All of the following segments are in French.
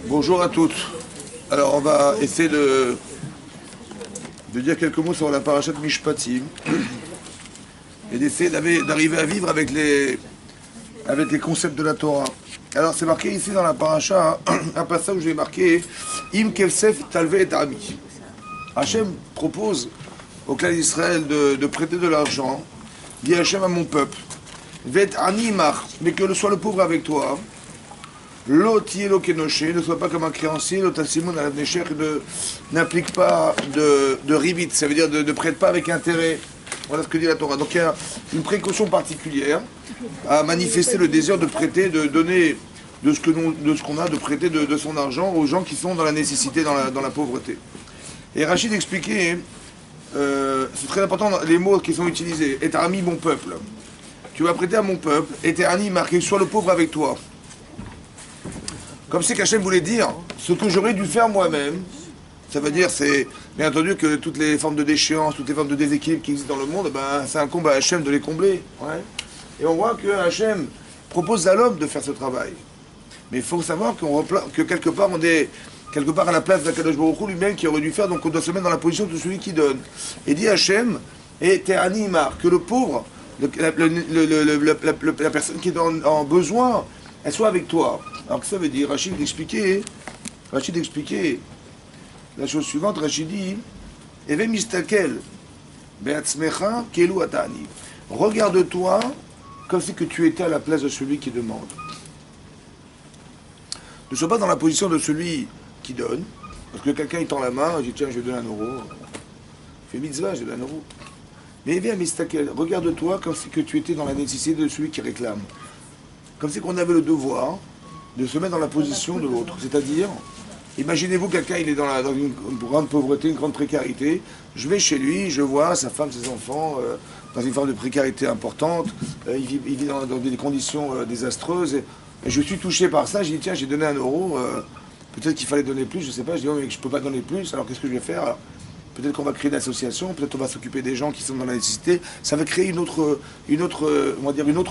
Bonjour à toutes. Alors on va essayer de dire quelques mots sur la parashat Mishpatim et d'essayer d'arriver à vivre avec les concepts de la Torah. Alors c'est marqué ici dans la paracha, un passage où j'ai marqué Im Kelsef Talve et Ami. Hachem propose au clan d'Israël de prêter de l'argent, dit Hachem à mon peuple, Vet Ani Mar, mais que soit le pauvre avec toi. L'otielo kenoché, ne soit pas comme un créancier, l'otassimon à l'abnécher, n'implique pas de ribit, ça veut dire de prête pas avec intérêt. Voilà ce que dit la Torah. Donc il y a une précaution particulière à manifester le désir de prêter, de donner de ce qu'on a, de prêter de son argent aux gens qui sont dans la nécessité, dans la pauvreté. Et Rachid expliquait, c'est très important les mots qui sont utilisés. Et ami mon peuple. Tu vas prêter à mon peuple, et t'es ani marqué, sois le pauvre avec toi. Comme c'est qu'Hachem voulait dire, ce que j'aurais dû faire moi-même, ça veut dire, c'est bien entendu que toutes les formes de déchéance, toutes les formes de déséquilibre qui existent dans le monde, ben, c'est incombe à Hachem de les combler. Ouais. Et on voit que Hachem propose à l'homme de faire ce travail. Mais il faut savoir que quelque part, on est quelque part à la place d'Akadosh Baruch Hu lui-même qui aurait dû faire, donc on doit se mettre dans la position de celui qui donne. Et dit Hachem, et t'es animar, que le pauvre, la personne qui est en besoin, elle soit avec toi. Alors que ça veut dire, Rachid expliquait la chose suivante, Rachid dit, Eve mistakel, be'atzmecha kelu atani. Regarde-toi comme si que tu étais à la place de celui qui demande. Ne sois pas dans la position de celui qui donne, parce que quelqu'un il tend la main, il dit tiens je vais donner un euro, fais mitzvah, je donne un euro. Mais Eve mistakel, regarde-toi comme si que tu étais dans la nécessité de celui qui réclame. Comme si qu'on avait le devoir de se mettre dans la position de l'autre. C'est-à-dire, imaginez-vous quelqu'un, il est dans une grande pauvreté, une grande précarité. Je vais chez lui, je vois sa femme, ses enfants, dans une forme de précarité importante. Il vit dans des conditions désastreuses. Et je suis touché par ça. J'ai dit, tiens, j'ai donné un euro. Peut-être qu'il fallait donner plus, je ne sais pas. Je dis, oh, mais je ne peux pas donner plus. Alors qu'est-ce que je vais faire? Alors, peut-être qu'on va créer une association, peut-être qu'on va s'occuper des gens qui sont dans la nécessité. Ça va créer une autre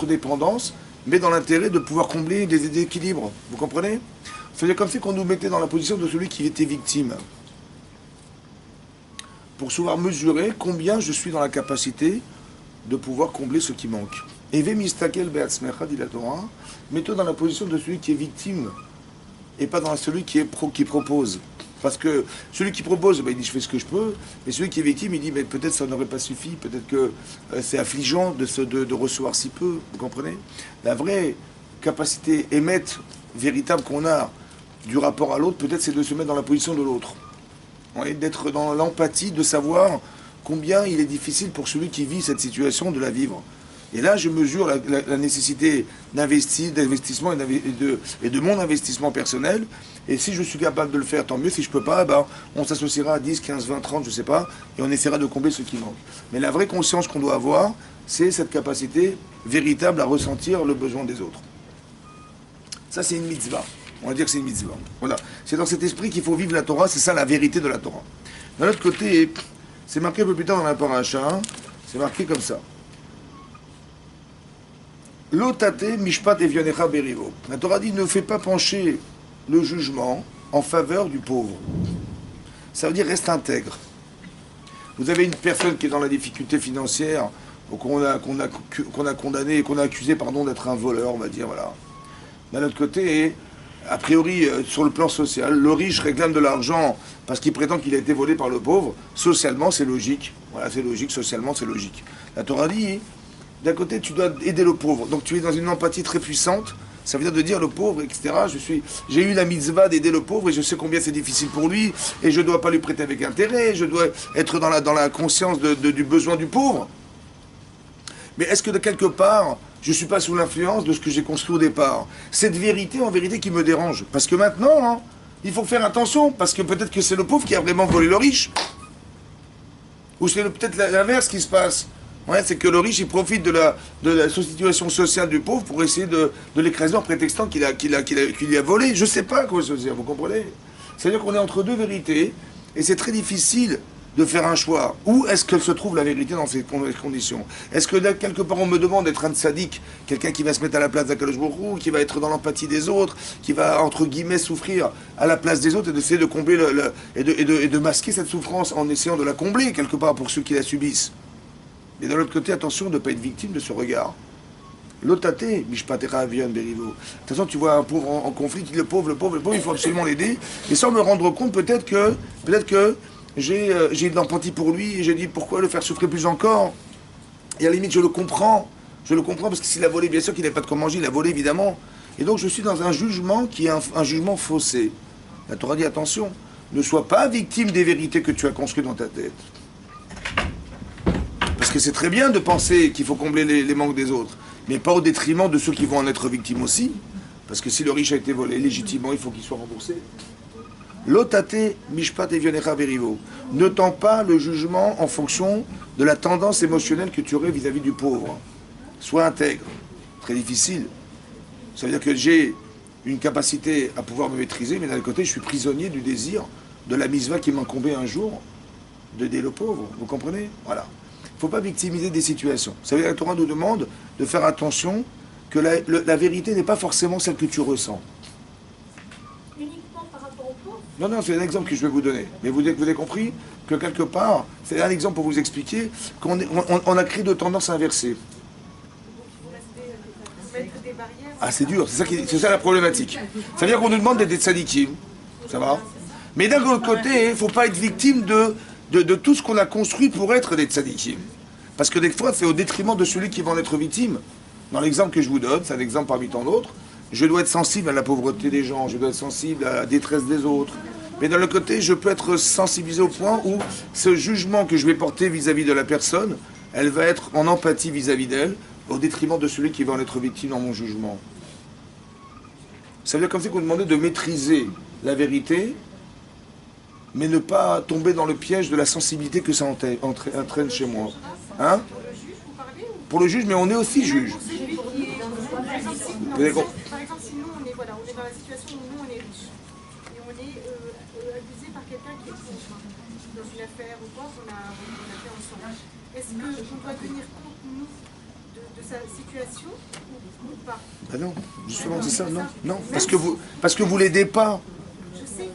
dépendance, mais dans l'intérêt de pouvoir combler des déséquilibres. Vous comprenez? C'est comme si on nous mettait dans la position de celui qui était victime. Pour pouvoir mesurer combien je suis dans la capacité de pouvoir combler ce qui manque. Eve mistakel be'atzmecha, dit la Torah, mets-toi dans la position de celui qui est victime et pas dans celui qui propose. Parce que celui qui propose, ben, il dit je fais ce que je peux, mais celui qui est victime, il dit mais peut-être ça n'aurait pas suffi, peut-être que c'est affligeant de recevoir si peu, vous comprenez? La vraie capacité émette véritable qu'on a du rapport à l'autre, peut-être c'est de se mettre dans la position de l'autre. D'être dans l'empathie, de savoir combien il est difficile pour celui qui vit cette situation de la vivre. Et là, je mesure la nécessité d'investissement et de mon investissement personnel. Et si je suis capable de le faire, tant mieux. Si je ne peux pas, ben, on s'associera à 10, 15, 20, 30, je ne sais pas, et on essaiera de combler ce qui manque. Mais la vraie conscience qu'on doit avoir, c'est cette capacité véritable à ressentir le besoin des autres. Ça, c'est une mitzvah. On va dire que c'est une mitzvah. Voilà. C'est dans cet esprit qu'il faut vivre la Torah. C'est ça la vérité de la Torah. D'un autre côté, c'est marqué un peu plus tard dans la paracha, c'est marqué comme ça. L'otate mishpat evionecha berivo. La Torah dit ne fais pas pencher le jugement en faveur du pauvre. Ça veut dire reste intègre. Vous avez une personne qui est dans la difficulté financière, qu'on a condamné, qu'on a accusé d'être un voleur, on va dire, voilà. D'un autre côté, a priori, sur le plan social, le riche réclame de l'argent parce qu'il prétend qu'il a été volé par le pauvre. Socialement, c'est logique. Voilà, c'est logique. Socialement, c'est logique. La Torah dit, d'un côté, tu dois aider le pauvre. Donc, tu es dans une empathie très puissante. Ça veut dire de dire le pauvre, etc. J'ai eu la mitzvah d'aider le pauvre et je sais combien c'est difficile pour lui et je ne dois pas lui prêter avec intérêt. Je dois être dans la conscience du besoin du pauvre. Mais est-ce que de quelque part, je ne suis pas sous l'influence de ce que j'ai construit au départ? Cette vérité, en vérité, qui me dérange. Parce que maintenant, hein, il faut faire attention, parce que peut-être que c'est le pauvre qui a vraiment volé le riche. Ou c'est peut-être l'inverse qui se passe. Ouais, c'est que le riche, il profite de la situation sociale du pauvre pour essayer de l'écraser en prétextant qu'il lui a volé. Je ne sais pas comment se dire, vous comprenez? C'est-à-dire qu'on est entre deux vérités, et c'est très difficile de faire un choix. Où est-ce que se trouve la vérité dans ces conditions? Est-ce que là, quelque part on me demande d'être un tzaddik, quelqu'un qui va se mettre à la place d'Akadosh Baruch Hu, qui va être dans l'empathie des autres, qui va entre guillemets souffrir à la place des autres et d'essayer de combler et de masquer cette souffrance en essayant de la combler quelque part pour ceux qui la subissent. Mais d'un autre côté, attention de ne pas être victime de ce regard. L'otate, mishpatera avion berivo. De toute façon, tu vois un pauvre en conflit, le pauvre, il faut absolument l'aider. Et sans me rendre compte, peut-être que j'ai de l'empathie pour lui et j'ai dit pourquoi le faire souffrir plus encore. Et à la limite, je le comprends parce que s'il a volé, bien sûr qu'il n'avait pas de quoi manger, il a volé évidemment. Et donc je suis dans un jugement qui est un jugement faussé. La Torah dit attention, ne sois pas victime des vérités que tu as construites dans ta tête. Parce que c'est très bien de penser qu'il faut combler les manques des autres, mais pas au détriment de ceux qui vont en être victimes aussi. Parce que si le riche a été volé légitimement, il faut qu'il soit remboursé. L'otate mishpat evionecha berivo. Ne tends pas le jugement en fonction de la tendance émotionnelle que tu aurais vis-à-vis du pauvre. Sois intègre. Très difficile. Ça veut dire que j'ai une capacité à pouvoir me maîtriser, mais d'un autre côté, je suis prisonnier du désir de la misva qui m'incombait un jour d'aider le pauvre. Vous comprenez? Voilà. Il ne faut pas victimiser des situations. Ça veut dire que la Torah nous demande de faire attention que la vérité n'est pas forcément celle que tu ressens. Non, c'est un exemple que je vais vous donner. Mais vous avez compris que quelque part, c'est un exemple pour vous expliquer qu'on a créé de tendances inversées. Ah, c'est dur, c'est ça la problématique. Ça veut dire qu'on nous demande d'être des tzadikim, ça va? Mais d'un autre côté, il ne faut pas être victime de tout ce qu'on a construit pour être des tzadikim. Parce que des fois, c'est au détriment de celui qui va en être victime. Dans l'exemple que je vous donne, c'est un exemple parmi tant d'autres, je dois être sensible à la pauvreté des gens, je dois être sensible à la détresse des autres. Mais d'un autre côté, je peux être sensibilisé au point où ce jugement que je vais porter vis-à-vis de la personne, elle va être en empathie vis-à-vis d'elle, au détriment de celui qui va en être victime dans mon jugement. Ça veut dire comme si on demandait de maîtriser la vérité, mais ne pas tomber dans le piège de la sensibilité que ça entraîne chez moi. Hein? Pour le juge, mais on est aussi juge. Par exemple, si nous, on est dans la situation où nous, on est riche, et on est abusé par quelqu'un qui est pauvre, dans une affaire ou quoi qu'on a fait ensemble. Est-ce qu'on doit tenir compte, nous, de sa situation ou pas? Ben non, justement, c'est ça, non. Non, parce que vous l'aidez pas.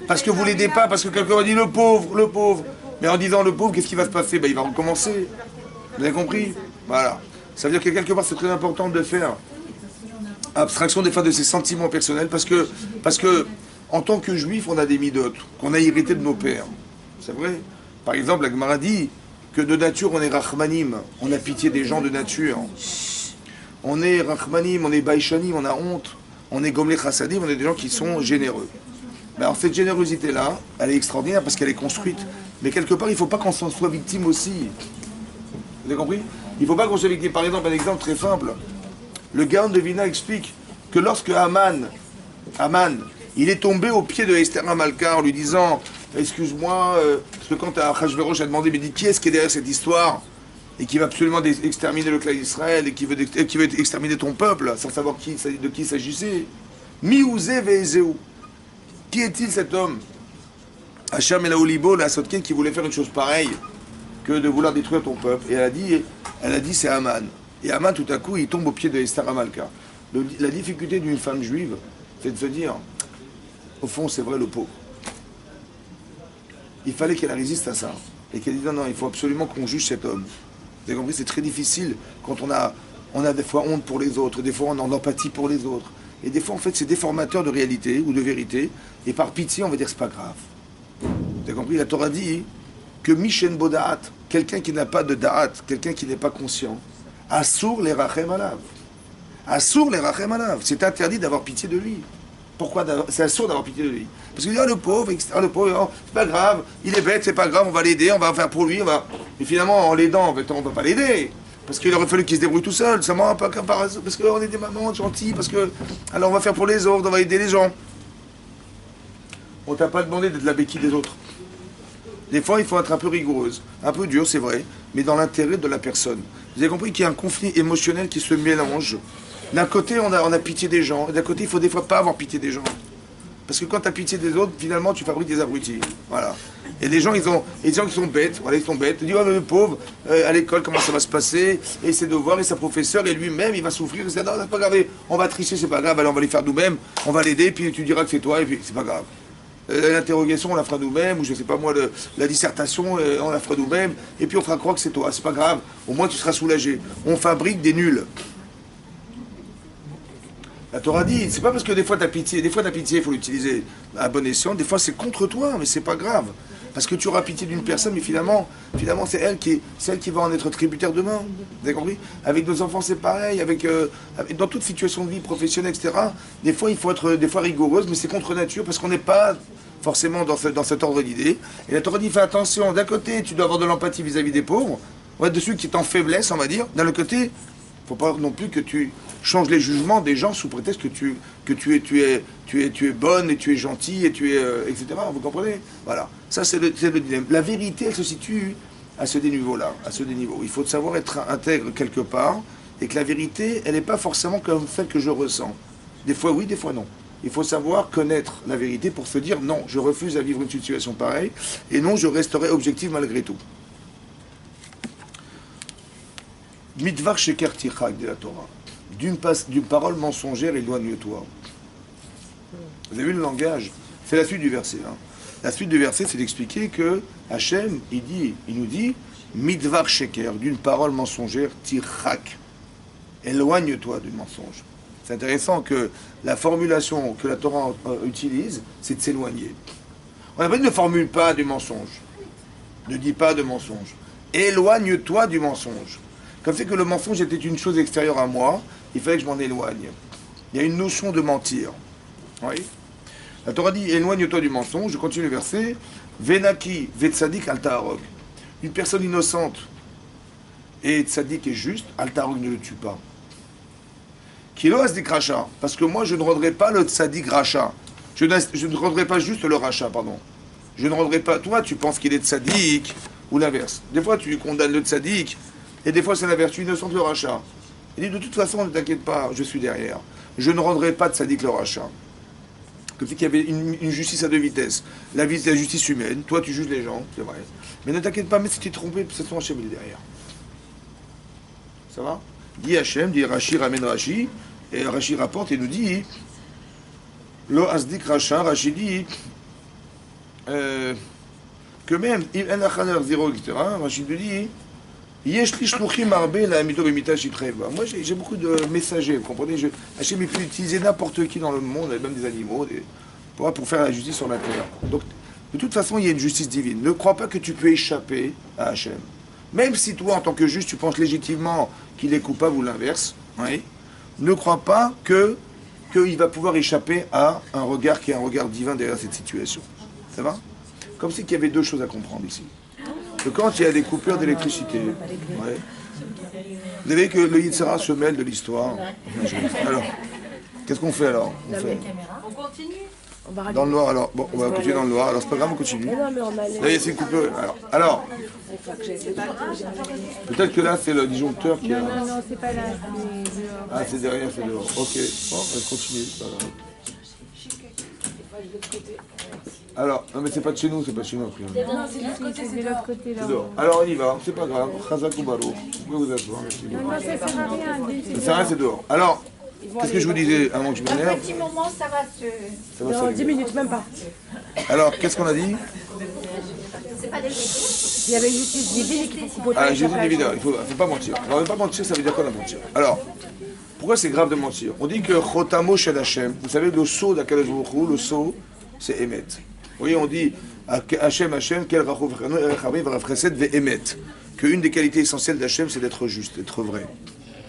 Parce que vous l'aidez pas, parce que quelqu'un dit le pauvre. Mais en disant le pauvre, qu'est-ce qui va se passer? Ben, il va recommencer. Vous avez compris? Voilà. Ça veut dire que quelque part, c'est très important de faire abstraction des fois de ses sentiments personnels, parce que en tant que juif, on a des midotes qu'on a hérité de nos pères. C'est vrai. Par exemple, la Gemara dit que de nature, on est rachmanim, on a pitié des gens de nature. On est rachmanim, on est baïchanim, on a honte. On est gomlech chassadim, on est des gens qui sont généreux. Ben, alors cette générosité-là, elle est extraordinaire parce qu'elle est construite. Mais quelque part, il ne faut pas qu'on s'en soit victime aussi. Vous avez compris? Il ne faut pas qu'on soit victime. Par exemple, un exemple très simple. Le Gaon de Vina explique que lorsque Haman, il est tombé au pied de Esther Hamalka en lui disant « Excuse-moi, parce que quand Achashverosh a demandé, mais dit qui est-ce qui est derrière cette histoire et qui va absolument exterminer le clan d'Israël et qui veut exterminer ton peuple, sans savoir de qui il s'agissait. Miouze ve'ezeu. Qui est-il cet homme? Hacham el Aolibo, la Sotken, qui voulait faire une chose pareille que de vouloir détruire ton peuple. Et elle a dit c'est Haman. Et Haman, tout à coup, il tombe au pied de Esther Hamalka. La difficulté d'une femme juive, c'est de se dire, au fond, c'est vrai le pauvre. Il fallait qu'elle résiste à ça. Et qu'elle dise non, il faut absolument qu'on juge cet homme. Vous avez compris, c'est très difficile quand on a des fois honte pour les autres, des fois on a empathie pour les autres. Et des fois, en fait, c'est déformateur de réalité ou de vérité. Et par pitié, on va dire c'est pas grave. Vous avez compris? La Torah dit que Mishen Bodaat, quelqu'un qui n'a pas de Da'at, quelqu'un qui n'est pas conscient, Assour les Rachem Alav. Assour les Rachem Alav. C'est interdit d'avoir pitié de lui. Pourquoi c'est assour d'avoir pitié de lui? Parce que le pauvre, oh, c'est pas grave, il est bête, c'est pas grave, on va l'aider, on va faire pour lui, Et finalement, en l'aidant, on ne va pas l'aider. Parce qu'il aurait fallu qu'il se débrouille tout seul, ça m'a pas parce qu'on est des mamans gentilles, alors on va faire pour les autres, on va aider les gens. On t'a pas demandé d'être la béquille des autres. Des fois, il faut être un peu rigoureuse, un peu dur, c'est vrai, mais dans l'intérêt de la personne. Vous avez compris qu'il y a un conflit émotionnel qui se mélange. D'un côté, on a pitié des gens, et d'un côté, il faut des fois pas avoir pitié des gens. Parce que quand tu as pitié des autres, finalement, tu fabriques des abrutis. Voilà. Et des gens, des gens qui sont bêtes, voilà, ils sont bêtes. Ils disent, oh, le pauvre, à l'école, comment ça va se passer, et ses devoirs, et sa professeure, et lui-même, il va souffrir. Il dit, non, c'est pas grave, on va tricher, c'est pas grave, allez, on va les faire nous-mêmes, on va l'aider, puis tu diras que c'est toi, et puis c'est pas grave. L'interrogation, on la fera nous-mêmes, ou je sais pas moi, la dissertation, on la fera nous-mêmes, et puis on fera croire que c'est toi, c'est pas grave, au moins tu seras soulagé. On fabrique des nuls. La Torah dit, c'est pas parce que des fois pitié, il faut l'utiliser à bon escient, des fois c'est contre toi, mais c'est pas grave. Parce que tu auras pitié d'une personne, mais finalement c'est elle qui va en être tributaire demain. Vous avez compris? Avec nos enfants, c'est pareil, dans toute situation de vie professionnelle, etc. Des fois, il faut être rigoureuse, mais c'est contre nature, parce qu'on n'est pas forcément dans cet ordre d'idée. Et la Torah dit, fais attention, d'un côté, tu dois avoir de l'empathie vis-à-vis des pauvres, ouais, de ceux qui sont en faiblesse, on va dire. D'un autre côté, il ne faut pas non plus que tu changes les jugements des gens sous prétexte que tu es bonne et tu es gentille et etc. Vous comprenez? Voilà. Ça, c'est le dilemme. La vérité, elle se situe à ce déniveau-là, à ce déniveau. Il faut savoir être intègre quelque part et que la vérité, elle n'est pas forcément comme celle que je ressens. Des fois oui, des fois non. Il faut savoir connaître la vérité pour se dire non, je refuse à vivre une situation pareille et non, je resterai objectif malgré tout. Mitvar sheker tichak de la Torah. D'une parole mensongère, éloigne-toi. Vous avez vu le langage? C'est la suite du verset. Hein. La suite du verset, c'est d'expliquer que Hachem, il nous dit, Mitvar sheker, d'une parole mensongère, tichak. Éloigne-toi du mensonge. C'est intéressant que la formulation que la Torah utilise, c'est de s'éloigner. On n'a pas dit ne formule pas du mensonge. Ne dis pas de mensonge. Éloigne-toi du mensonge. Comme c'est que le mensonge était une chose extérieure à moi, il fallait que je m'en éloigne. Il y a une notion de mentir. Oui. La Torah dit, éloigne-toi du mensonge. Je continue le verset. Venaki, vetzadik al ta'arog. Une personne innocente et tzadik est juste, al ta'arog ne le tue pas. Kilo asdik racha. Parce que moi, je ne rendrai pas le tzadik racha. Je ne rendrai pas juste le racha, pardon. Je ne rendrai pas... Toi, tu penses qu'il est tzadik, ou l'inverse. Des fois, tu condamnes le tzadik, et des fois, c'est la vertu innocente, le rachat. Il dit, de toute façon, ne t'inquiète pas, je suis derrière. Je ne rendrai pas de sadique le rachat. Comme si qu'il y avait une justice à deux vitesses. La justice humaine, toi, tu juges les gens, c'est vrai. Mais ne t'inquiète pas, mais si tu es trompé, de toute façon, Hachem, il est derrière. Ça va? Dit Hachem, dit Rashi, ramène Rashi, et Rashi rapporte et nous dit, Lo asdik rachat, Rashi dit, que même, il en a khaner zéro, etc., Rashi nous dit, moi, j'ai beaucoup de messagers, vous comprenez? Hachem peut utiliser n'importe qui dans le monde, même des animaux, pour faire la justice sur la terre. Donc, de toute façon, il y a une justice divine. Ne crois pas que tu peux échapper à Hachem. Même si toi, en tant que juge, tu penses légitimement qu'il est coupable ou l'inverse, oui, ne crois pas qu'il va pouvoir échapper à un regard qui est un regard divin derrière cette situation. Ça va? Comme si qu'il y avait deux choses à comprendre ici. Que quand il y a des coupures d'électricité, ouais, vous savez que le Yitzhara se mêle de l'histoire. Alors, qu'est-ce qu'on fait alors? On continue. Dans le noir, alors. Bon, on va continuer dans le noir. Alors, c'est pas grave, on continue. Là, il y a ces coupures. Alors, peut-être que là, c'est le disjoncteur qui est là. Non, c'est pas là. Ah, c'est derrière, c'est dehors. Ok, bon, on va continuer. Alors, non mais c'est pas de chez nous, c'est pas de chez nous. Non, c'est de l'autre côté là. Alors on y va, c'est pas grave. Khazak ou Balo, vous pouvez vous asseoir. Non, ça sert à rien. Ça sert à rien, c'est dehors. Alors, qu'est-ce que je vous disais avant que je m'énerve? Un petit moment, ça va se... Dans 10 minutes, même pas. Alors, qu'est-ce qu'on a dit? C'est pas des... Il y avait une justice divine qu'il faut couper. Ah, justice divine, il faut pas mentir. Alors, ne pas mentir, ça veut dire quoi la mentir? Alors, pourquoi c'est grave de mentir? On dit que Chotamo Shel Hashem, vous savez, le sceau d'Akadosh Baruch Hu, le sceau, c'est Emet. Vous voyez, on dit Hachem, quel qu'une des qualités essentielles d'Hachem, c'est d'être juste, d'être vrai.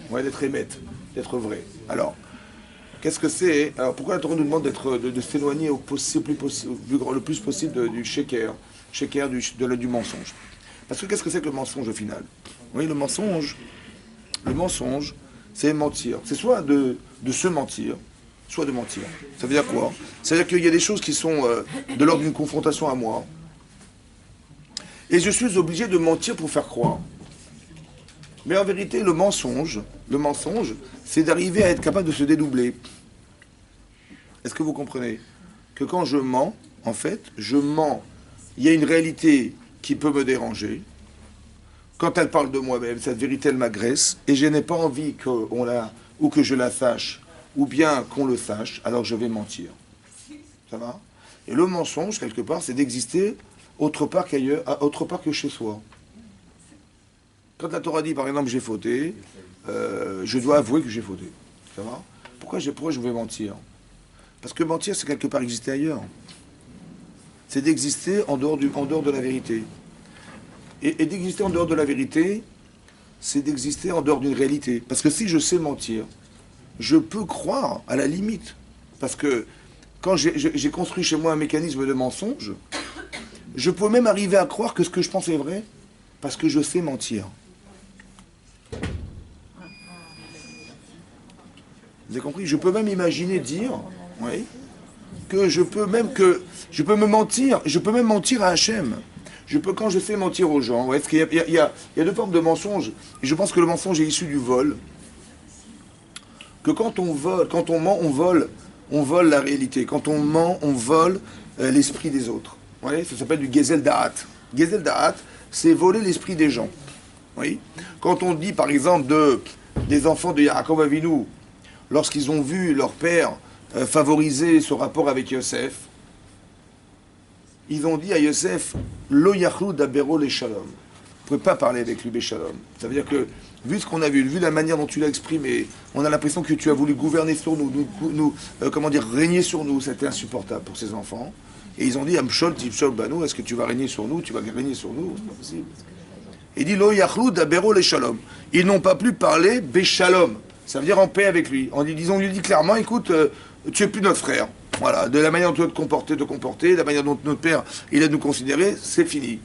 Ouais, d'être émet, d'être vrai. Alors, qu'est-ce que c'est? Alors, pourquoi la Torah nous demande de s'éloigner le plus possible du sheker du mensonge? Parce que qu'est-ce que c'est que le mensonge au final? Oui, le mensonge, c'est mentir. C'est soit de se mentir, soit de mentir. Ça veut dire quoi? C'est-à-dire qu'il y a des choses qui sont de l'ordre d'une confrontation à moi, et je suis obligé de mentir pour faire croire. Mais en vérité, le mensonge, c'est d'arriver à être capable de se dédoubler. Est-ce que vous comprenez? Que quand je mens, en fait, je mens il y a une réalité qui peut me déranger. Quand elle parle de moi-même, cette vérité, elle m'agresse, et je n'ai pas envie ou que je la sache, ou bien qu'on le sache, alors je vais mentir. Ça va? Et le mensonge, quelque part, c'est d'exister autre part qu'ailleurs, autre part que chez soi. Quand la Torah dit, par exemple, j'ai fauté, je dois avouer que j'ai fauté. Ça va? Pourquoi je vais mentir? Parce que mentir, c'est quelque part exister ailleurs. C'est d'exister en dehors de la vérité. Et d'exister en dehors de la vérité, c'est d'exister en dehors d'une réalité. Parce que si je sais mentir, je peux croire à la limite. Parce que quand j'ai construit chez moi un mécanisme de mensonge, je peux même arriver à croire que ce que je pense est vrai, parce que je sais mentir. Vous avez compris? Je peux même imaginer dire, oui, que je peux me mentir, je peux même mentir à Hachem. Quand je sais mentir aux gens, ouais, parce qu'il y a deux formes de mensonges, et je pense que le mensonge est issu du vol. Que quand on ment, on vole la réalité. Quand on ment, on vole l'esprit des autres. Ouais, ça s'appelle du Gezel Da'at. Gezel Da'at, c'est voler l'esprit des gens. Oui. Quand on dit, par exemple, des enfants de Yaakov Avinu, lorsqu'ils ont vu leur père favoriser ce rapport avec Yosef, ils ont dit à Yosef, Lo yachlu dabero le shalom. Vous ne pouvez pas parler avec lui beshalom. Ça veut dire que, vu ce qu'on a vu la manière dont tu l'as exprimé, on a l'impression que tu as voulu gouverner sur nous, régner sur nous. C'était insupportable pour ces enfants. Et ils ont dit, Amshol, Tipshol, Banou, est-ce que tu vas régner sur nous? Tu vas régner sur nous? C'est pas possible. Il dit, Lo yachlu dabero le shalom. Ils n'ont pas pu parler beshalom. Ça veut dire en paix avec lui. On lui dit clairement, écoute, tu es plus notre frère. Voilà, de la manière dont tu dois te comporter, de la manière dont notre père, il a nous considérer, c'est fini.